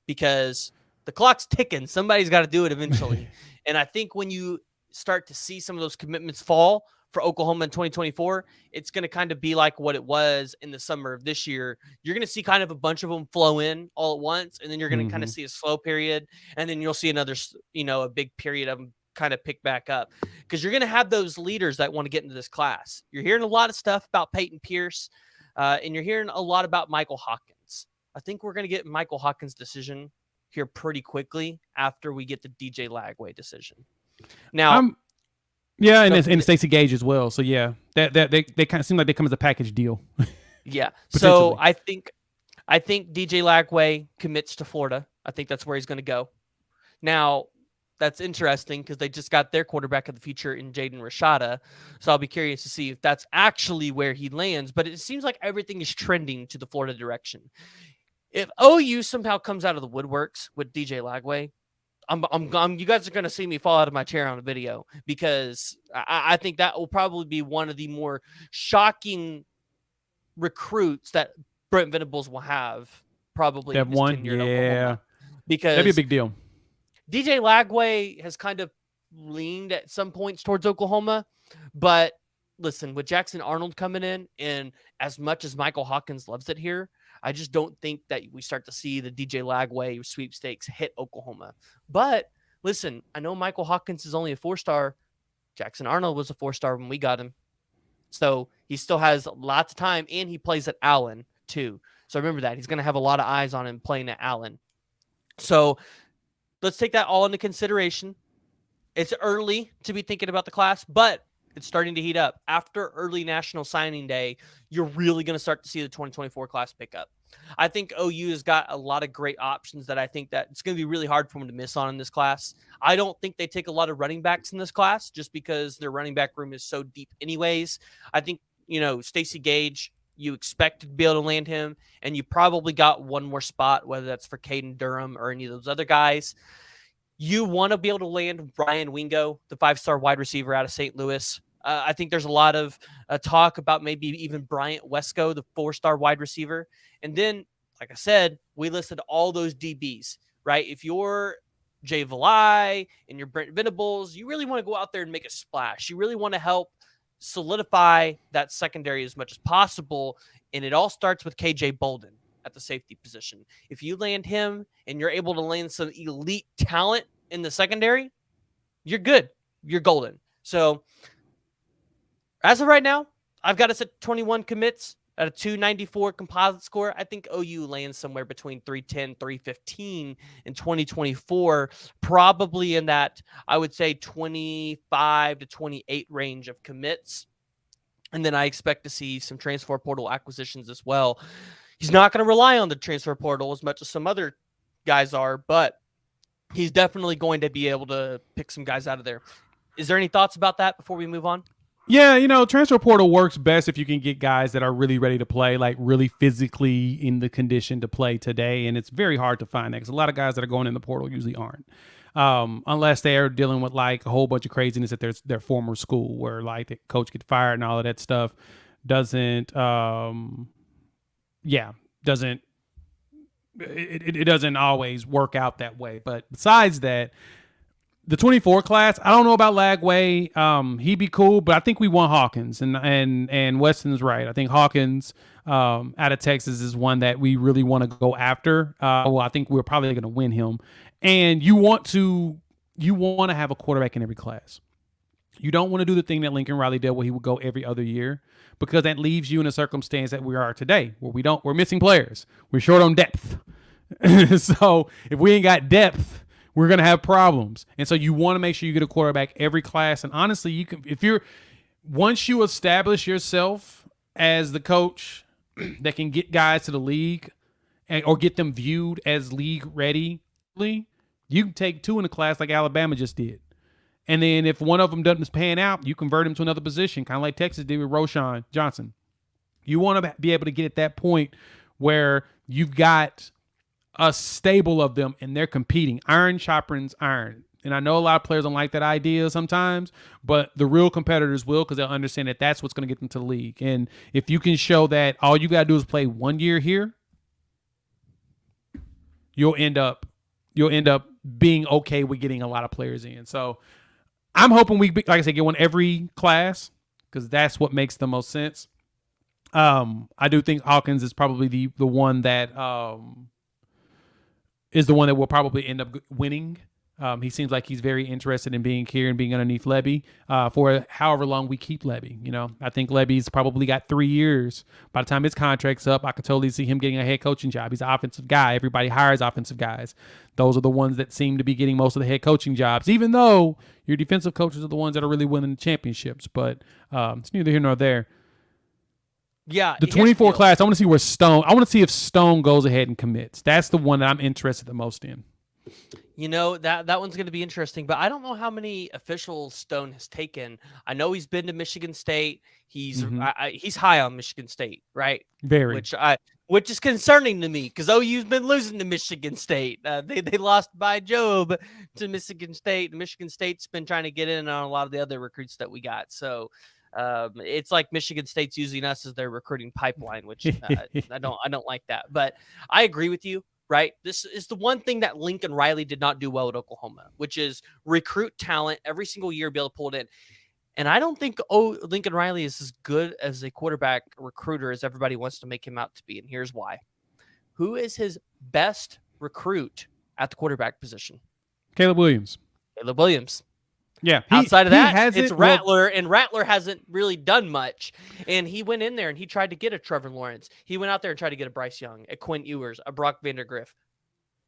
Because the clock's ticking. Somebody's got to do it eventually. And I think when you start to see some of those commitments fall for Oklahoma in 2024, it's going to kind of be like what it was in the summer of this year. You're going to see kind of a bunch of them flow in all at once, and then you're going to kind of see a slow period, and then you'll see another, a big period of them kind of pick back up, because you're going to have those leaders that want to get into this class. You're hearing a lot of stuff about Peyton Pierce, and you're hearing a lot about Michael Hawkins. I think we're going to get Michael Hawkins' decision here pretty quickly after we get the DJ Lagway decision. Now, and Stacey Gage as well. So yeah, that they kind of seem like they come as a package deal. Yeah. So I think DJ Lagway commits to Florida. I think that's where he's going to go. Now, that's interesting because they just got their quarterback of the future in Jaden Rashada. So I'll be curious to see if that's actually where he lands. But it seems like everything is trending to the Florida direction. If OU somehow comes out of the woodworks with DJ Lagway, you guys are going to see me fall out of my chair on a video, because I think that will probably be one of the more shocking recruits that Brent Venables will have probably in his tenure in Oklahoma. Because that'd be a big deal. DJ Lagway has kind of leaned at some points towards Oklahoma, but listen, with Jackson Arnold coming in, and as much as Michael Hawkins loves it here, I just don't think that we start to see the DJ Lagway sweepstakes hit Oklahoma. But listen, I know Michael Hawkins is only a 4-star. Jackson Arnold was a 4-star when we got him. So he still has lots of time, and he plays at Allen too. So remember that. He's going to have a lot of eyes on him playing at Allen. So let's take that all into consideration. It's early to be thinking about the class, but it's starting to heat up. After early National Signing Day, you're really going to start to see the 2024 class pick up. I think OU has got a lot of great options that I think that it's going to be really hard for them to miss on in this class. I don't think they take a lot of running backs in this class just because their running back room is so deep anyways. I think, Stacey Gage, you expect to be able to land him, and you probably got one more spot, whether that's for Caden Durham or any of those other guys. You want to be able to land Ryan Wingo, the 5-star wide receiver out of St. Louis. I think there's a lot of talk about maybe even Bryant Wesco, the 4-star wide receiver. And then, like I said, we listed all those DBs, right? If you're Jay Valai and you're Brent Venables, you really want to go out there and make a splash. You really want to help solidify that secondary as much as possible. And it all starts with KJ Bolden at the safety position. If you land him and you're able to land some elite talent in the secondary, you're good. You're golden. So as of right now, I've got us at 21 commits at a 294 composite score. I think OU lands somewhere between 310, 315 in 2024, probably in that, I would say, 25 to 28 range of commits. And then I expect to see some transfer portal acquisitions as well. He's not going to rely on the transfer portal as much as some other guys are, but he's definitely going to be able to pick some guys out of there. Is there any thoughts about that before we move on? Yeah, transfer portal works best if you can get guys that are really ready to play, like really physically in the condition to play today. And it's very hard to find that because a lot of guys that are going in the portal usually aren't. Unless they are dealing with like a whole bunch of craziness at their former school where like the coach get fired and all of that stuff doesn't it doesn't always work out that way. But besides that, the 24 class, I don't know about Lagway. He'd be cool, but I think we want Hawkins, and Weston's right. I think Hawkins out of Texas is one that we really want to go after. I think we're probably going to win him. And you want to have a quarterback in every class. You don't want to do the thing that Lincoln Riley did where he would go every other year, because that leaves you in a circumstance that we are today where we're missing players. We're short on depth. So if we ain't got depth, we're gonna have problems. And so you want to make sure you get a quarterback every class. And honestly, you can if you're once you establish yourself as the coach that can get guys to the league or get them viewed as league ready, you can take two in a class like Alabama just did. And then if one of them doesn't pan out, you convert him to another position, kind of like Texas did with Roshan Johnson. You want to be able to get at that point where you've got a stable of them and they're competing. Iron sharpens iron. And I know a lot of players don't like that idea sometimes, but the real competitors will because they'll understand that that's what's going to get them to the league. And if you can show that all you got to do is play 1 year here, you'll end up being okay with getting a lot of players in. So I'm hoping we, like I said, get one every class because that's what makes the most sense. I do think Hawkins is probably the one that is the one that will probably end up winning. He seems like he's very interested in being here and being underneath Lebby for however long we keep Lebby. You know, I think Lebby's probably got 3 years. By the time his contract's up, I could totally see him getting a head coaching job. He's an offensive guy. Everybody hires offensive guys. Those are the ones that seem to be getting most of the head coaching jobs, even though your defensive coaches are the ones that are really winning the championships. But it's neither here nor there. Yeah, the 24 class, I want to see where Stone. I want to see if Stone goes ahead and commits. That's the one that I'm interested the most in. You know, that one's going to be interesting, but I don't know how many officials Stone has taken. I know he's been to Michigan State. He's he's high on Michigan State, right? Very. Which is concerning to me because OU's been losing to Michigan State. They lost by Job to Michigan State. Michigan State's been trying to get in on a lot of the other recruits that we got. So it's like Michigan State's using us as their recruiting pipeline, which I don't like that. But I agree with you. Right. This is the one thing that Lincoln Riley did not do well at Oklahoma, which is recruit talent every single year, be able to pull it in. And I don't think Lincoln Riley is as good as a quarterback recruiter as everybody wants to make him out to be. And here's why. Who is his best recruit at the quarterback position? Caleb Williams. Caleb Williams. Yeah. Outside of that, it's Rattler, and Rattler hasn't really done much. And he went in there and he tried to get a Trevor Lawrence. He went out there and tried to get a Bryce Young, a Quinn Ewers, a Brock Vandegrift.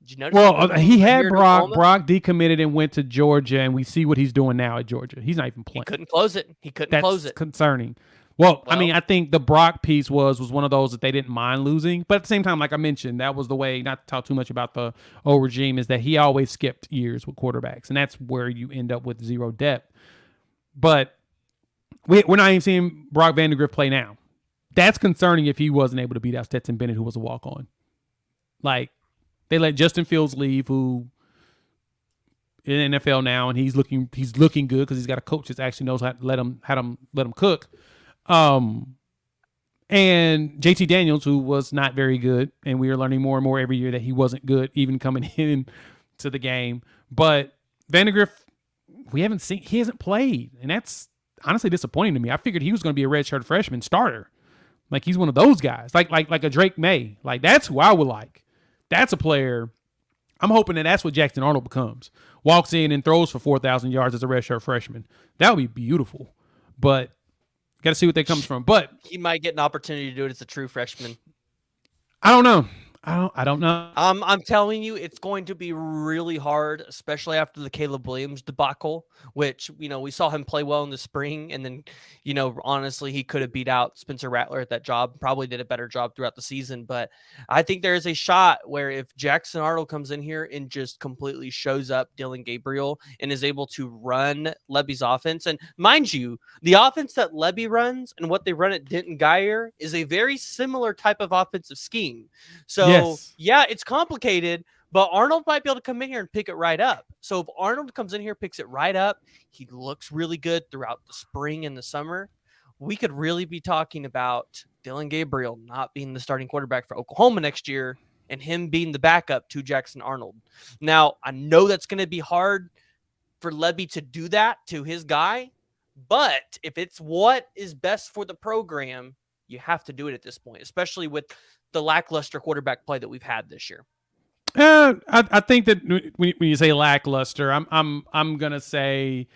Did you notice? Well, he had Brock. Brock decommitted and went to Georgia, and we see what he's doing now at Georgia. He's not even playing. He couldn't close it. That's concerning. Well, I mean, I think the Brock piece was one of those that they didn't mind losing. But at the same time, like I mentioned, that was the way, not to talk too much about the old regime, is that he always skipped years with quarterbacks. And that's where you end up with zero depth. But we're not even seeing Brock Vandegrift play now. That's concerning if he wasn't able to beat out Stetson Bennett, who was a walk-on. Like, they let Justin Fields leave, who in the NFL now, and he's looking good because he's got a coach that actually knows how to let him cook. And JT Daniels, who was not very good, and we are learning more and more every year that he wasn't good, even coming in to the game. But Vandegrift, he hasn't played, and that's honestly disappointing to me. I figured he was going to be a redshirt freshman starter, like he's one of those guys, like a Drake May. Like that's who I would like. That's a player. I'm hoping that's what Jackson Arnold becomes. Walks in and throws for 4,000 yards as a redshirt freshman. That would be beautiful, but. Got to see what that comes from, but he might get an opportunity to do it as a true freshman. I don't know. I don't know. I'm telling you, it's going to be really hard, especially after the Caleb Williams debacle, which, we saw him play well in the spring. And then, honestly, he could have beat out Spencer Rattler at that job, probably did a better job throughout the season. But I think there is a shot where if Jackson Arnold comes in here and just completely shows up Dylan Gabriel and is able to run Lebby's offense. And mind you, the offense that Lebby runs and what they run at Denton Guyer is a very similar type of offensive scheme. So, yeah, it's complicated, but Arnold might be able to come in here and pick it right up. So if Arnold comes in here, picks it right up, he looks really good throughout the spring and the summer. We could really be talking about Dylan Gabriel not being the starting quarterback for Oklahoma next year and him being the backup to Jackson Arnold. Now, I know that's going to be hard for Lebby to do that to his guy, but if it's what is best for the program, you have to do it at this point, especially with the lackluster quarterback play that we've had this year. I think that when you say lackluster, I'm gonna say,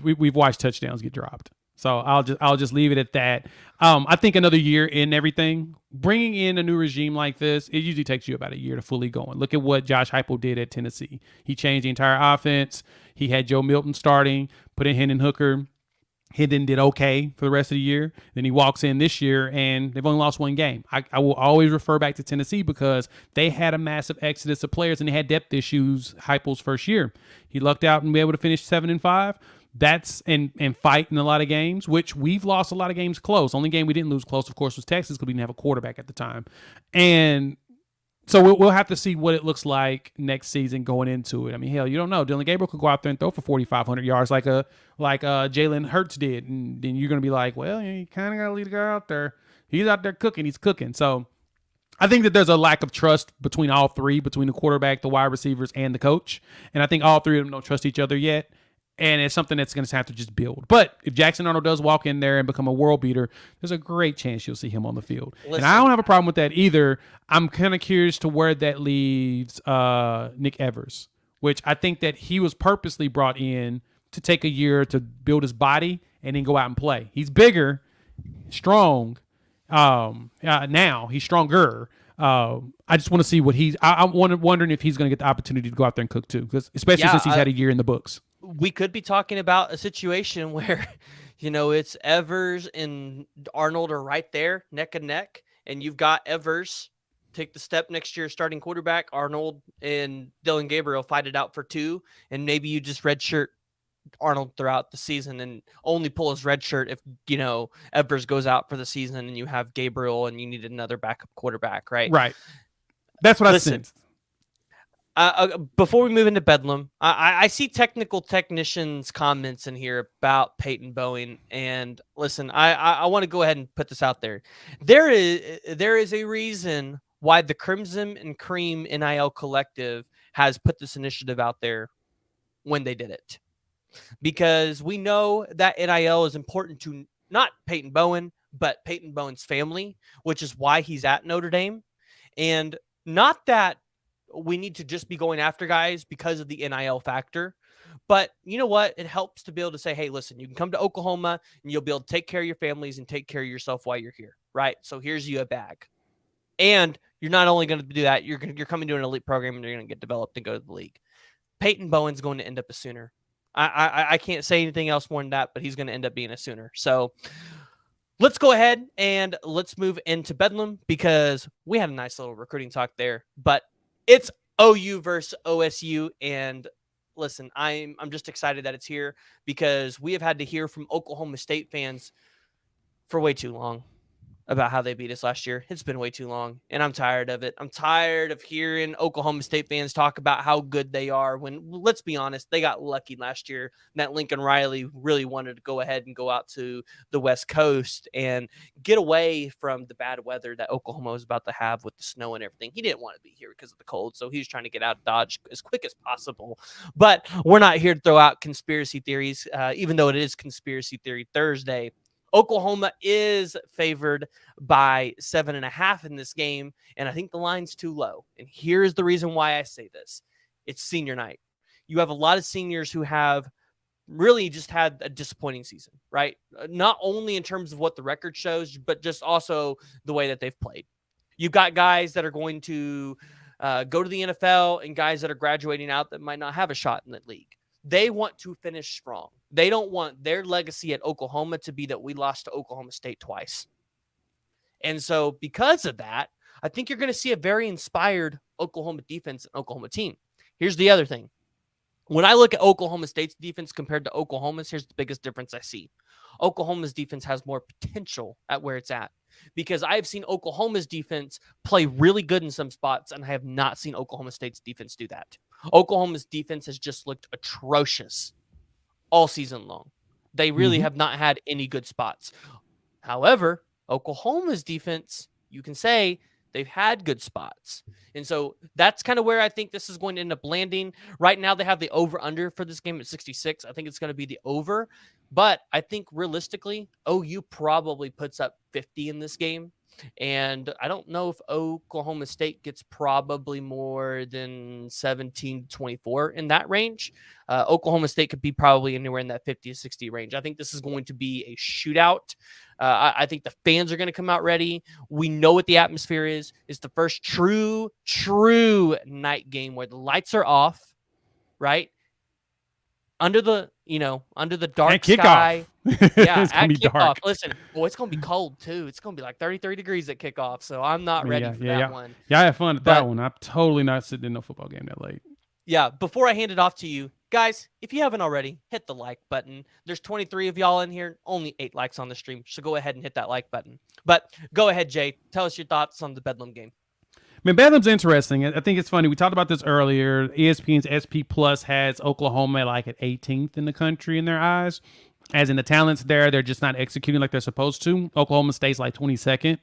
we've watched touchdowns get dropped. So I'll just leave it at that. I think another year in everything, bringing in a new regime like this, it usually takes you about a year to fully go in. Look at what Josh Heupel did at Tennessee. He changed the entire offense. He had Joe Milton starting, put in Hendon Hooker. Hendon did okay for the rest of the year. Then he walks in this year and they've only lost one game. I will always refer back to Tennessee because they had a massive exodus of players and they had depth issues Heupel's first year. He lucked out and be able to finish 7-5. That's and fight in a lot of games, which we've lost a lot of games close. Only game we didn't lose close, of course, was Texas because we didn't have a quarterback at the time. And so we'll have to see what it looks like next season going into it. I mean, hell, you don't know. Dylan Gabriel could go out there and throw for 4,500 yards like Jalen Hurts did, and then you're gonna be like, well, you kind of gotta leave the guy out there. He's out there cooking. He's cooking. So I think that there's a lack of trust between all three, between the quarterback, the wide receivers, and the coach. And I think all three of them don't trust each other yet. And it's something that's going to have to just build. But if Jackson Arnold does walk in there and become a world beater, there's a great chance you'll see him on the field. Listen, and I don't have a problem with that either. I'm kind of curious to where that leaves Nick Evers, which I think that he was purposely brought in to take a year to build his body and then go out and play. He's bigger, strong. Now he's stronger. I just want to see what he's. I'm wondering if he's going to get the opportunity to go out there and cook too, because especially since he's had a year in the books. We could be talking about a situation where, it's Evers and Arnold are right there, neck and neck, and you've got Evers take the step next year, starting quarterback. Arnold and Dylan Gabriel fight it out for 2, and maybe you just redshirt Arnold throughout the season and only pull his red shirt if, Evers goes out for the season and you have Gabriel and you need another backup quarterback, right? Right. That's what I said. Before we move into Bedlam, I see technical technicians' comments in here about Peyton Bowen, and listen, I want to go ahead and put this out there. There is a reason why the Crimson and Cream NIL Collective has put this initiative out there when they did it, because we know that NIL is important to not Peyton Bowen, but Peyton Bowen's family, which is why he's at Notre Dame, and not that we need to just be going after guys because of the NIL factor. But you know what? It helps to be able to say, hey, listen, you can come to Oklahoma and you'll be able to take care of your families and take care of yourself while you're here, right? So here's you a bag. And you're not only going to do that, you're coming to an elite program and you're going to get developed and go to the league. Peyton Bowen's going to end up a Sooner. I can't say anything else more than that, but he's going to end up being a Sooner. So let's go ahead and let's move into Bedlam, because we had a nice little recruiting talk there, but it's OU versus OSU, and listen, I'm just excited that it's here, because we have had to hear from Oklahoma State fans for way too long about how they beat us last year. It's been way too long, and I'm tired of it. I'm tired of hearing Oklahoma State fans talk about how good they are when, let's be honest, they got lucky last year. That Lincoln Riley really wanted to go ahead and go out to the West Coast and get away from the bad weather that Oklahoma was about to have with the snow and everything. He didn't want to be here because of the cold, so he was trying to get out of Dodge as quick as possible. But we're not here to throw out conspiracy theories, even though it is Conspiracy Theory Thursday. Oklahoma is favored by 7.5 in this game, and I think the line's too low. And here's the reason why I say this. It's senior night. You have a lot of seniors who have really just had a disappointing season, right? Not only in terms of what the record shows, but just also the way that they've played. You've got guys that are going to go to the NFL and guys that are graduating out that might not have a shot in the league. They want to finish strong. They don't want their legacy at Oklahoma to be that we lost to Oklahoma State twice. And so because of that, I think you're going to see a very inspired Oklahoma defense and Oklahoma team. Here's the other thing. When I look at Oklahoma State's defense compared to Oklahoma's, here's the biggest difference I see. Oklahoma's defense has more potential at where it's at, because I've seen Oklahoma's defense play really good in some spots, and I have not seen Oklahoma State's defense do that. Oklahoma's defense has just looked atrocious all season long. They really have not had any good spots. However, Oklahoma's defense, you can say they've had good spots. And so that's kind of where I think this is going to end up landing. Right now, they have the over-under for this game at 66. I think it's going to be the over. But I think realistically, OU probably puts up 50 in this game. And I don't know if Oklahoma State gets probably more than 17 to 24 in that range. Oklahoma State could be probably anywhere in that 50 to 60 range. I think this is going to be a shootout. I think the fans are going to come out ready. We know what the atmosphere is. It's the first true night game where the lights are off, right? Under the dark At kickoff. sky. Yeah, It's gonna at be kickoff. dark. Listen, it's going to be cold too. It's going to be like 33 degrees at kickoff. So I'm not ready for that one. Yeah, I had fun at that But one. I'm totally not sitting in no football game that late. yeah, before I hand it off to you, guys, if you haven't already, hit the like button. There's 23 of y'all in here, only 8 likes on the stream. So go ahead and hit that like button. But go ahead, Jay. Tell us your thoughts on the Bedlam game. I mean, Bedlam's interesting. I think it's funny. We talked about this earlier. ESPN's SP Plus has Oklahoma like at 18th in the country in their eyes. As in the talent's there, they're just not executing like they're supposed to. Oklahoma State's like 22nd.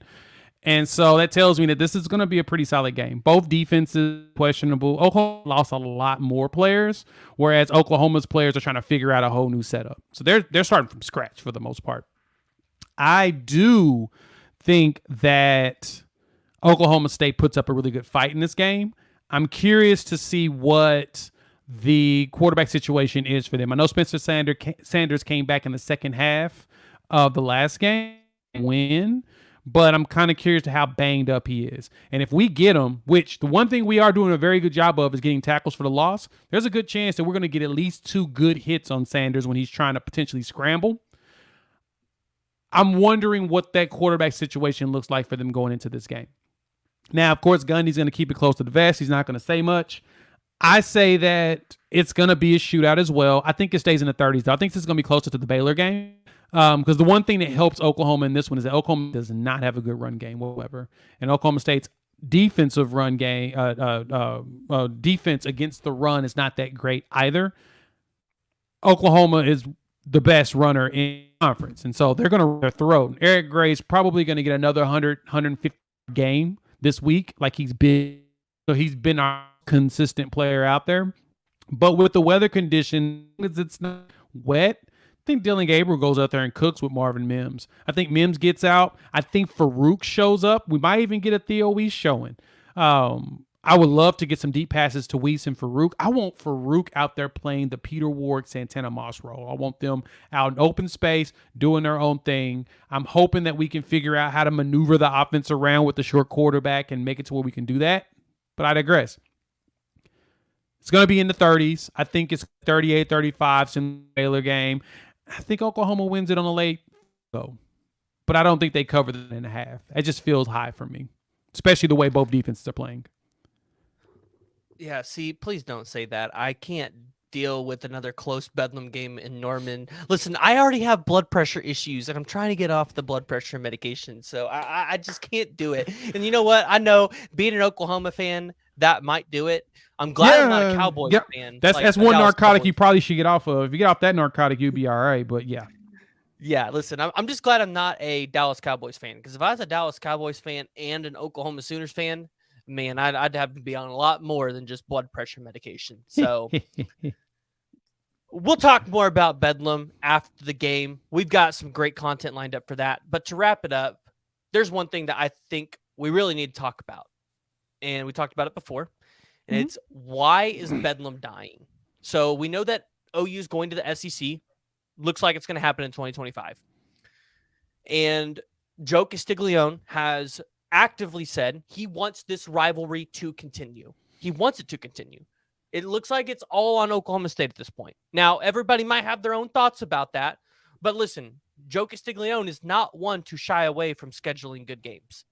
And so that tells me that this is going to be a pretty solid game. Both defenses questionable. Oklahoma lost a lot more players, whereas Oklahoma's players are trying to figure out a whole new setup. So they're starting from scratch for the most part. I do think that Oklahoma State puts up a really good fight in this game. I'm curious to see what the quarterback situation is for them. I know Spencer Sanders came back in the second half of the last game win, but I'm kind of curious to how banged up he is. And if we get him, which the one thing we are doing a very good job of is getting tackles for the loss, there's a good chance that we're going to get at least 2 good hits on Sanders when he's trying to potentially scramble. I'm wondering what that quarterback situation looks like for them going into this game. Now, of course, Gundy's going to keep it close to the vest. He's not going to say much. I say that it's going to be a shootout as well. I think it stays in the 30s, though. I think this is going to be closer to the Baylor game. Because the one thing that helps Oklahoma in this one is that Oklahoma does not have a good run game whatsoever. And Oklahoma State's defensive run game, defense against the run is not that great either. Oklahoma is the best runner in conference. And so they're going to throw. Eric Gray's probably going to get another 150 game this week like he's been. So he's been our consistent player out there. But with the weather conditions, it's not wet. I think Dylan Gabriel goes out there and cooks with Marvin Mims. I think Mims gets out. I think Farouk shows up. We might even get a Theo Weiss showing. I would love to get some deep passes to Weiss and Farouk. I want Farouk out there playing the Peter Ward, Santana Moss role. I want them out in open space doing their own thing. I'm hoping that we can figure out how to maneuver the offense around with the short quarterback and make it to where we can do that. But I digress. It's going to be in the 30s. I think it's 38-35 in the Baylor game. I think Oklahoma wins it on a late go. But I don't think they cover the 1.5. It just feels high for me, especially the way both defenses are playing. Yeah, see, please don't say that. I can't deal with another close Bedlam game in Norman. Listen, I already have blood pressure issues, and I'm trying to get off the blood pressure medication, so I just can't do it. And you know what? I know being an Oklahoma fan, that might do it. I'm glad I'm not a Cowboys fan. That's one narcotic you probably should get off of. If you get off that narcotic, you'd be all right, but yeah. Yeah, listen, I'm just glad I'm not a Dallas Cowboys fan, because if I was a Dallas Cowboys fan and an Oklahoma Sooners fan, man, I'd have to be on a lot more than just blood pressure medication. So we'll talk more about Bedlam after the game. We've got some great content lined up for that. But to wrap it up, there's one thing that I think we really need to talk about. And we talked about it before. And it's, why is Bedlam dying? So we know that OU is going to the SEC. Looks like it's going to happen in 2025. And Joe Castiglione has actively said he wants this rivalry to continue. He wants it to continue. It looks like it's all on Oklahoma State at this point. Now, everybody might have their own thoughts about that, but listen, Joe Castiglione is not one to shy away from scheduling good games.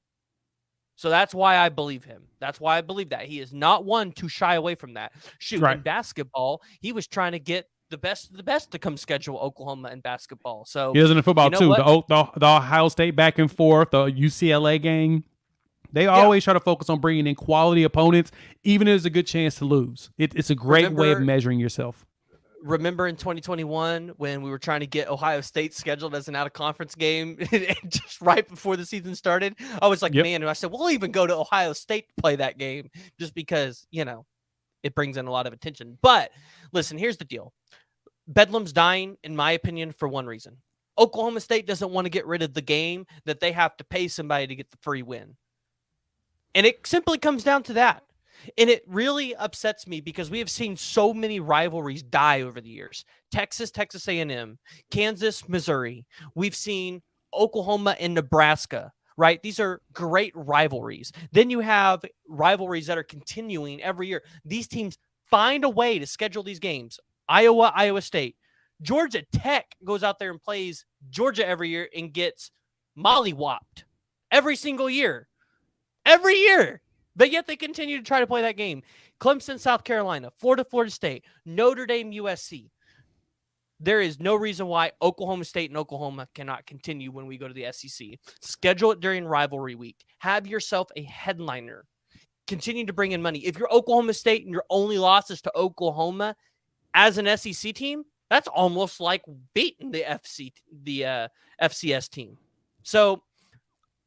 So that's why I believe him. That's why I believe that. He is not one to shy away from that. Shoot, in basketball, he was trying to get the best of the best to come schedule Oklahoma in basketball. So he does it in football too. The Ohio State back and forth, the UCLA game. They always try to focus on bringing in quality opponents, even if there's a good chance to lose. It's a great way of measuring yourself. Remember in 2021 when we were trying to get Ohio State scheduled as an out-of-conference game and just right before the season started? I was like, man, and I said, we'll even go to Ohio State to play that game just because, it brings in a lot of attention. But listen, here's the deal. Bedlam's dying, in my opinion, for one reason. Oklahoma State doesn't want to get rid of the game that they have to pay somebody to get the free win. And it simply comes down to that. And it really upsets me because we have seen so many rivalries die over the years. Texas, Texas A&M, Kansas, Missouri. We've seen Oklahoma and Nebraska, right? These are great rivalries. Then you have rivalries that are continuing every year. These teams find a way to schedule these games. Iowa, Iowa State. Georgia Tech goes out there and plays Georgia every year and gets mollywopped every single year. Every year. But yet they continue to try to play that game. Clemson, South Carolina, Florida, Florida State, Notre Dame, USC. There is no reason why Oklahoma State and Oklahoma cannot continue when we go to the SEC. Schedule it during rivalry week. Have yourself a headliner. Continue to bring in money. If you're Oklahoma State and your only loss is to Oklahoma as an SEC team, that's almost like beating the FCS team. So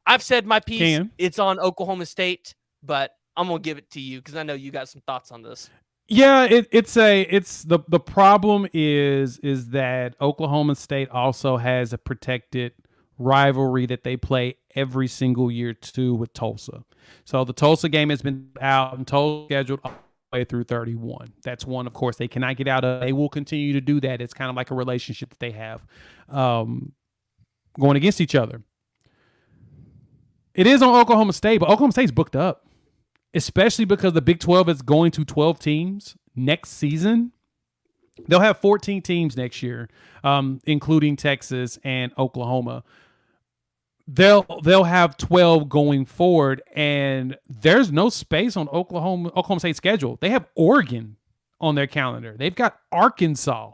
I've said my piece. It's on Oklahoma State, but I'm gonna give it to you because I know you got some thoughts on this. Yeah, it's the problem is that Oklahoma State also has a protected rivalry that they play every single year too with Tulsa. So the Tulsa game has been out and Tulsa scheduled all the way through 31. That's one, of course, they cannot get out of. They will continue to do that. It's kind of like a relationship that they have going against each other. It is on Oklahoma State, but Oklahoma State's booked up, especially because the Big 12 is going to 12 teams next season. They'll have 14 teams next year, including Texas and Oklahoma. They'll have 12 going forward, and there's no space on Oklahoma State's schedule. They have Oregon on their calendar. They've got Arkansas.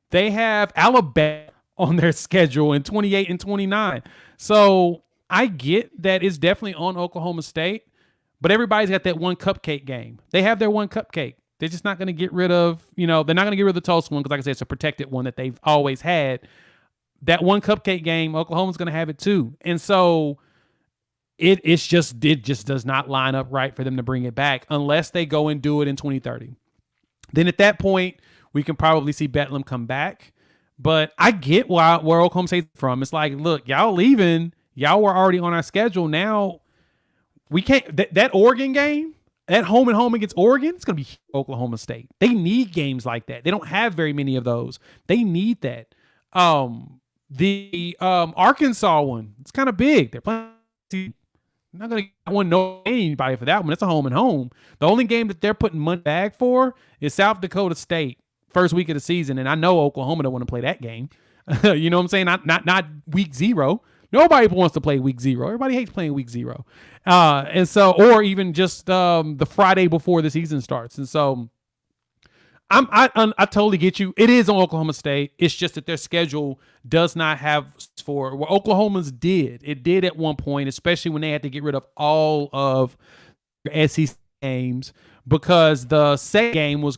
They have Alabama on their schedule in 28 and 29. So I get that it's definitely on Oklahoma State, but everybody's got that one cupcake game. They have their one cupcake. They're just not going to get rid of, they're not going to get rid of the Tulsa one because, like I said, it's a protected one that they've always had. That one cupcake game, Oklahoma's going to have it too. And so it just does not line up right for them to bring it back unless they go and do it in 2030. Then at that point, we can probably see Bedlam come back. But I get where Oklahoma State's from. It's like, look, y'all leaving. Y'all were already on our schedule. Now we can't. That Oregon game, that home and home against Oregon, it's going to be Oklahoma State. They need games like that. They don't have very many of those. They need that. The Arkansas one, it's kind of big. They're playing. I'm not going to know anybody for that one. It's a home and home. The only game that they're putting money back for is South Dakota State, first week of the season. And I know Oklahoma don't want to play that game. You know what I'm saying? Not week 0. Nobody wants to play week 0. Everybody hates playing week 0. And so, or even just the Friday before the season starts. And so I totally get you. It is on Oklahoma State. It's just that their schedule does not have for where Oklahoma's did. It did at one point, especially when they had to get rid of all of their SEC games because the second game was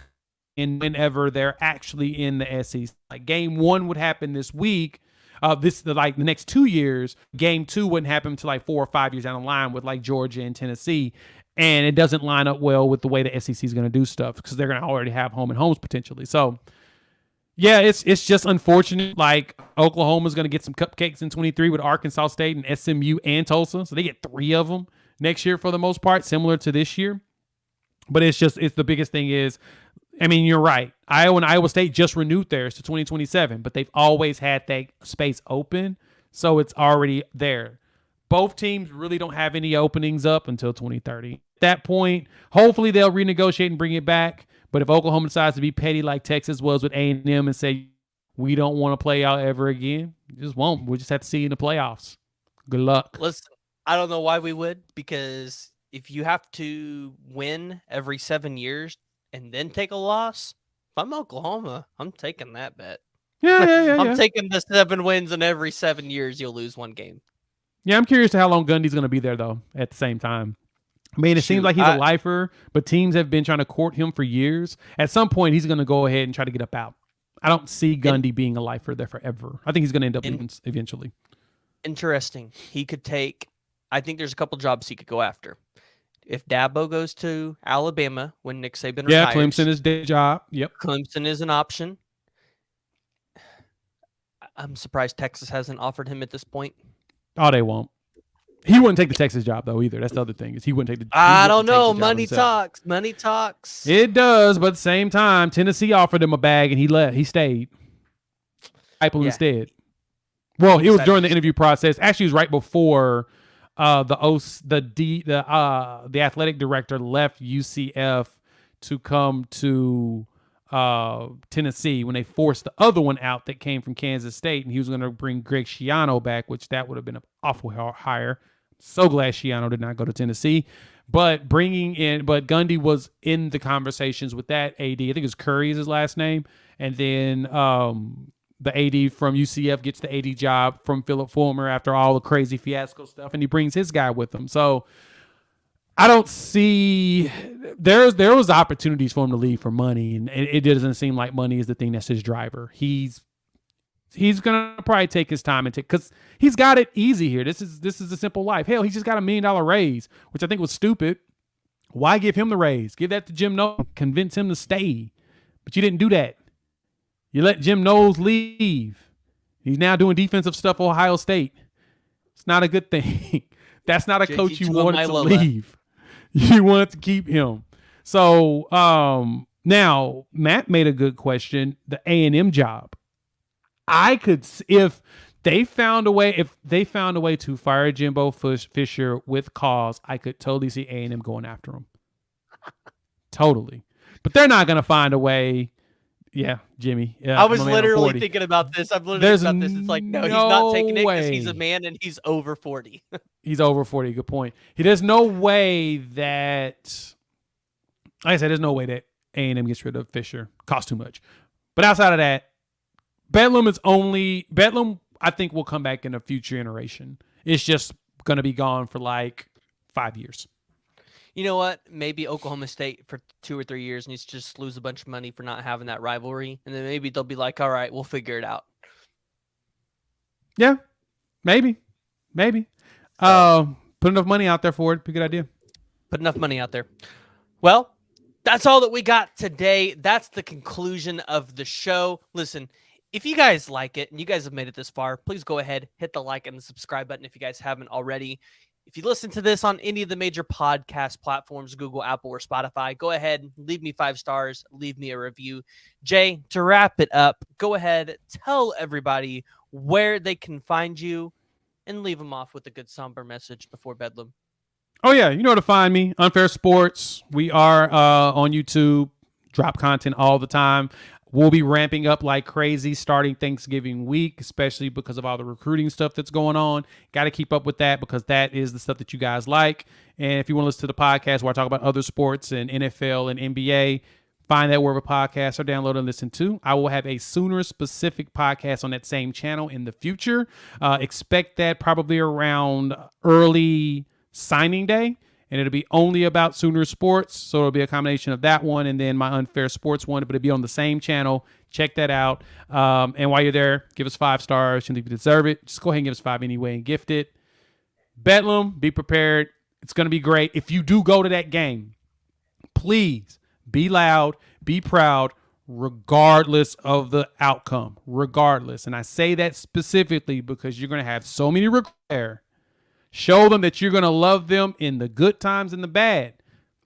in whenever they're actually in the SEC. Like game 1 would happen this week. The next 2 years, game 2 wouldn't happen until like 4 or 5 years down the line with like Georgia and Tennessee. And it doesn't line up well with the way the SEC is going to do stuff because they're going to already have home and homes potentially. So, yeah, it's just unfortunate. Like Oklahoma's going to get some cupcakes in 23 with Arkansas State and SMU and Tulsa. So they get 3 of them next year for the most part, similar to this year. But it's the biggest thing is, I mean, you're right. Iowa and Iowa State just renewed theirs to 2027, but they've always had that space open. So it's already there. Both teams really don't have any openings up until 2030. At that point, hopefully they'll renegotiate and bring it back. But if Oklahoma decides to be petty like Texas was with A&M and say, we don't want to play out ever again, just won't. We'll just have to see you in the playoffs. Good luck. Listen, I don't know why we would, because if you have to win every 7 years and then take a loss, if I'm Oklahoma, I'm taking that bet. Yeah. I'm taking the 7 wins and every 7 years you'll lose 1 game. Yeah, I'm curious to how long Gundy's going to be there, though, at the same time. I mean, it seems like he's a lifer, but teams have been trying to court him for years. At some point, he's going to go ahead and try to get up out. I don't see Gundy being a lifer there forever. I think he's going to end up leaving eventually. Interesting. He could take, I think there's a couple jobs he could go after. If Dabo goes to Alabama when Nick Saban retires. Yeah, Clemson is their job. Yep. Clemson is an option. I'm surprised Texas hasn't offered him at this point. Oh, they won't. He wouldn't take the Texas job though either. That's the other thing is he wouldn't take the. I don't know. Money talks. Money talks. It does, but at the same time, Tennessee offered him a bag and he left. He stayed. Heupel instead. Well, it was during the interview process. Actually, it was right before the athletic director left UCF to come to Tennessee when they forced the other one out that came from Kansas State, and he was going to bring Greg Schiano back, which that would have been an awful hire. So glad Schiano did not go to Tennessee. But Gundy was in the conversations with that AD. I think it's Curry is his last name. And then the AD from UCF gets the AD job from Philip Fulmer after all the crazy fiasco stuff, and he brings his guy with him. So I don't see there was opportunities for him to leave for money, and it doesn't seem like money is the thing that's his driver. He's gonna probably take his time and because he's got it easy here. This is a simple life. Hell, he just got $1 million raise, which I think was stupid. Why give him the raise? Give that to Jim Knowles, convince him to stay. But you didn't do that. You let Jim Knowles leave. He's now doing defensive stuff at Ohio State. It's not a good thing. That's not a coach you wanted to leave. You wanted to keep him. So now Matt made a good question. The A&M job. I could, if they found a way to fire Jimbo Fisher with cause, I could totally see A&M going after him. Totally. But they're not going to find a way. Yeah, Jimmy. Yeah, I was literally thinking about this. I'm literally thinking about this. It's like, no, he's not taking it because he's a man and he's over 40. He's over 40. Good point. There's no way that, like I said, there's no way that A&M gets rid of Fisher. Costs too much. But outside of that, Bedlam, I think, will come back in a future iteration. It's just going to be gone for like 5 years. You know what? Maybe Oklahoma State for 2 or 3 years needs to just lose a bunch of money for not having that rivalry. And then maybe they'll be like, all right, we'll figure it out. Yeah, maybe. Put enough money out there for it. Be a good idea. Put enough money out there. Well, that's all that we got today. That's the conclusion of the show. Listen, if you guys like it and you guys have made it this far, please go ahead, hit the like and the subscribe button if you guys haven't already. If you listen to this on any of the major podcast platforms, Google, Apple, or Spotify, go ahead, leave me 5 stars, leave me a review. Jay, to wrap it up, go ahead, tell everybody where they can find you and leave them off with a good somber message before Bedlam. Oh, yeah. You know where to find me. Unfair Sports. We are on YouTube. Drop content all the time. We'll be ramping up like crazy starting Thanksgiving week, especially because of all the recruiting stuff that's going on. Got to keep up with that because that is the stuff that you guys like. And if you want to listen to the podcast where I talk about other sports and NFL and NBA, find that wherever podcasts are downloaded and listen to. I will have a Sooner-specific podcast on that same channel in the future. Expect that probably around early signing day. And it'll be only about Sooner sports. So it'll be a combination of that one and then my Unfair Sports one. But it'll be on the same channel. Check that out. And while you're there, give us 5 stars. You think you deserve it. Just go ahead and give us 5 anyway and gift it. Bedlam, be prepared. It's going to be great. If you do go to that game, please be loud, be proud, regardless of the outcome. Regardless. And I say that specifically because you're going to have so many requests. Show them that you're going to love them in the good times and the bad.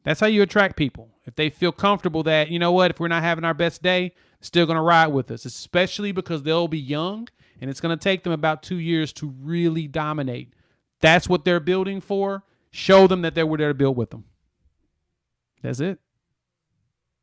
That's how you attract people. If they feel comfortable that, you know what, if we're not having our best day, still going to ride with us, especially because they'll be young and it's going to take them about 2 years to really dominate. That's what they're building for. Show them that we're there to build with them. That's it.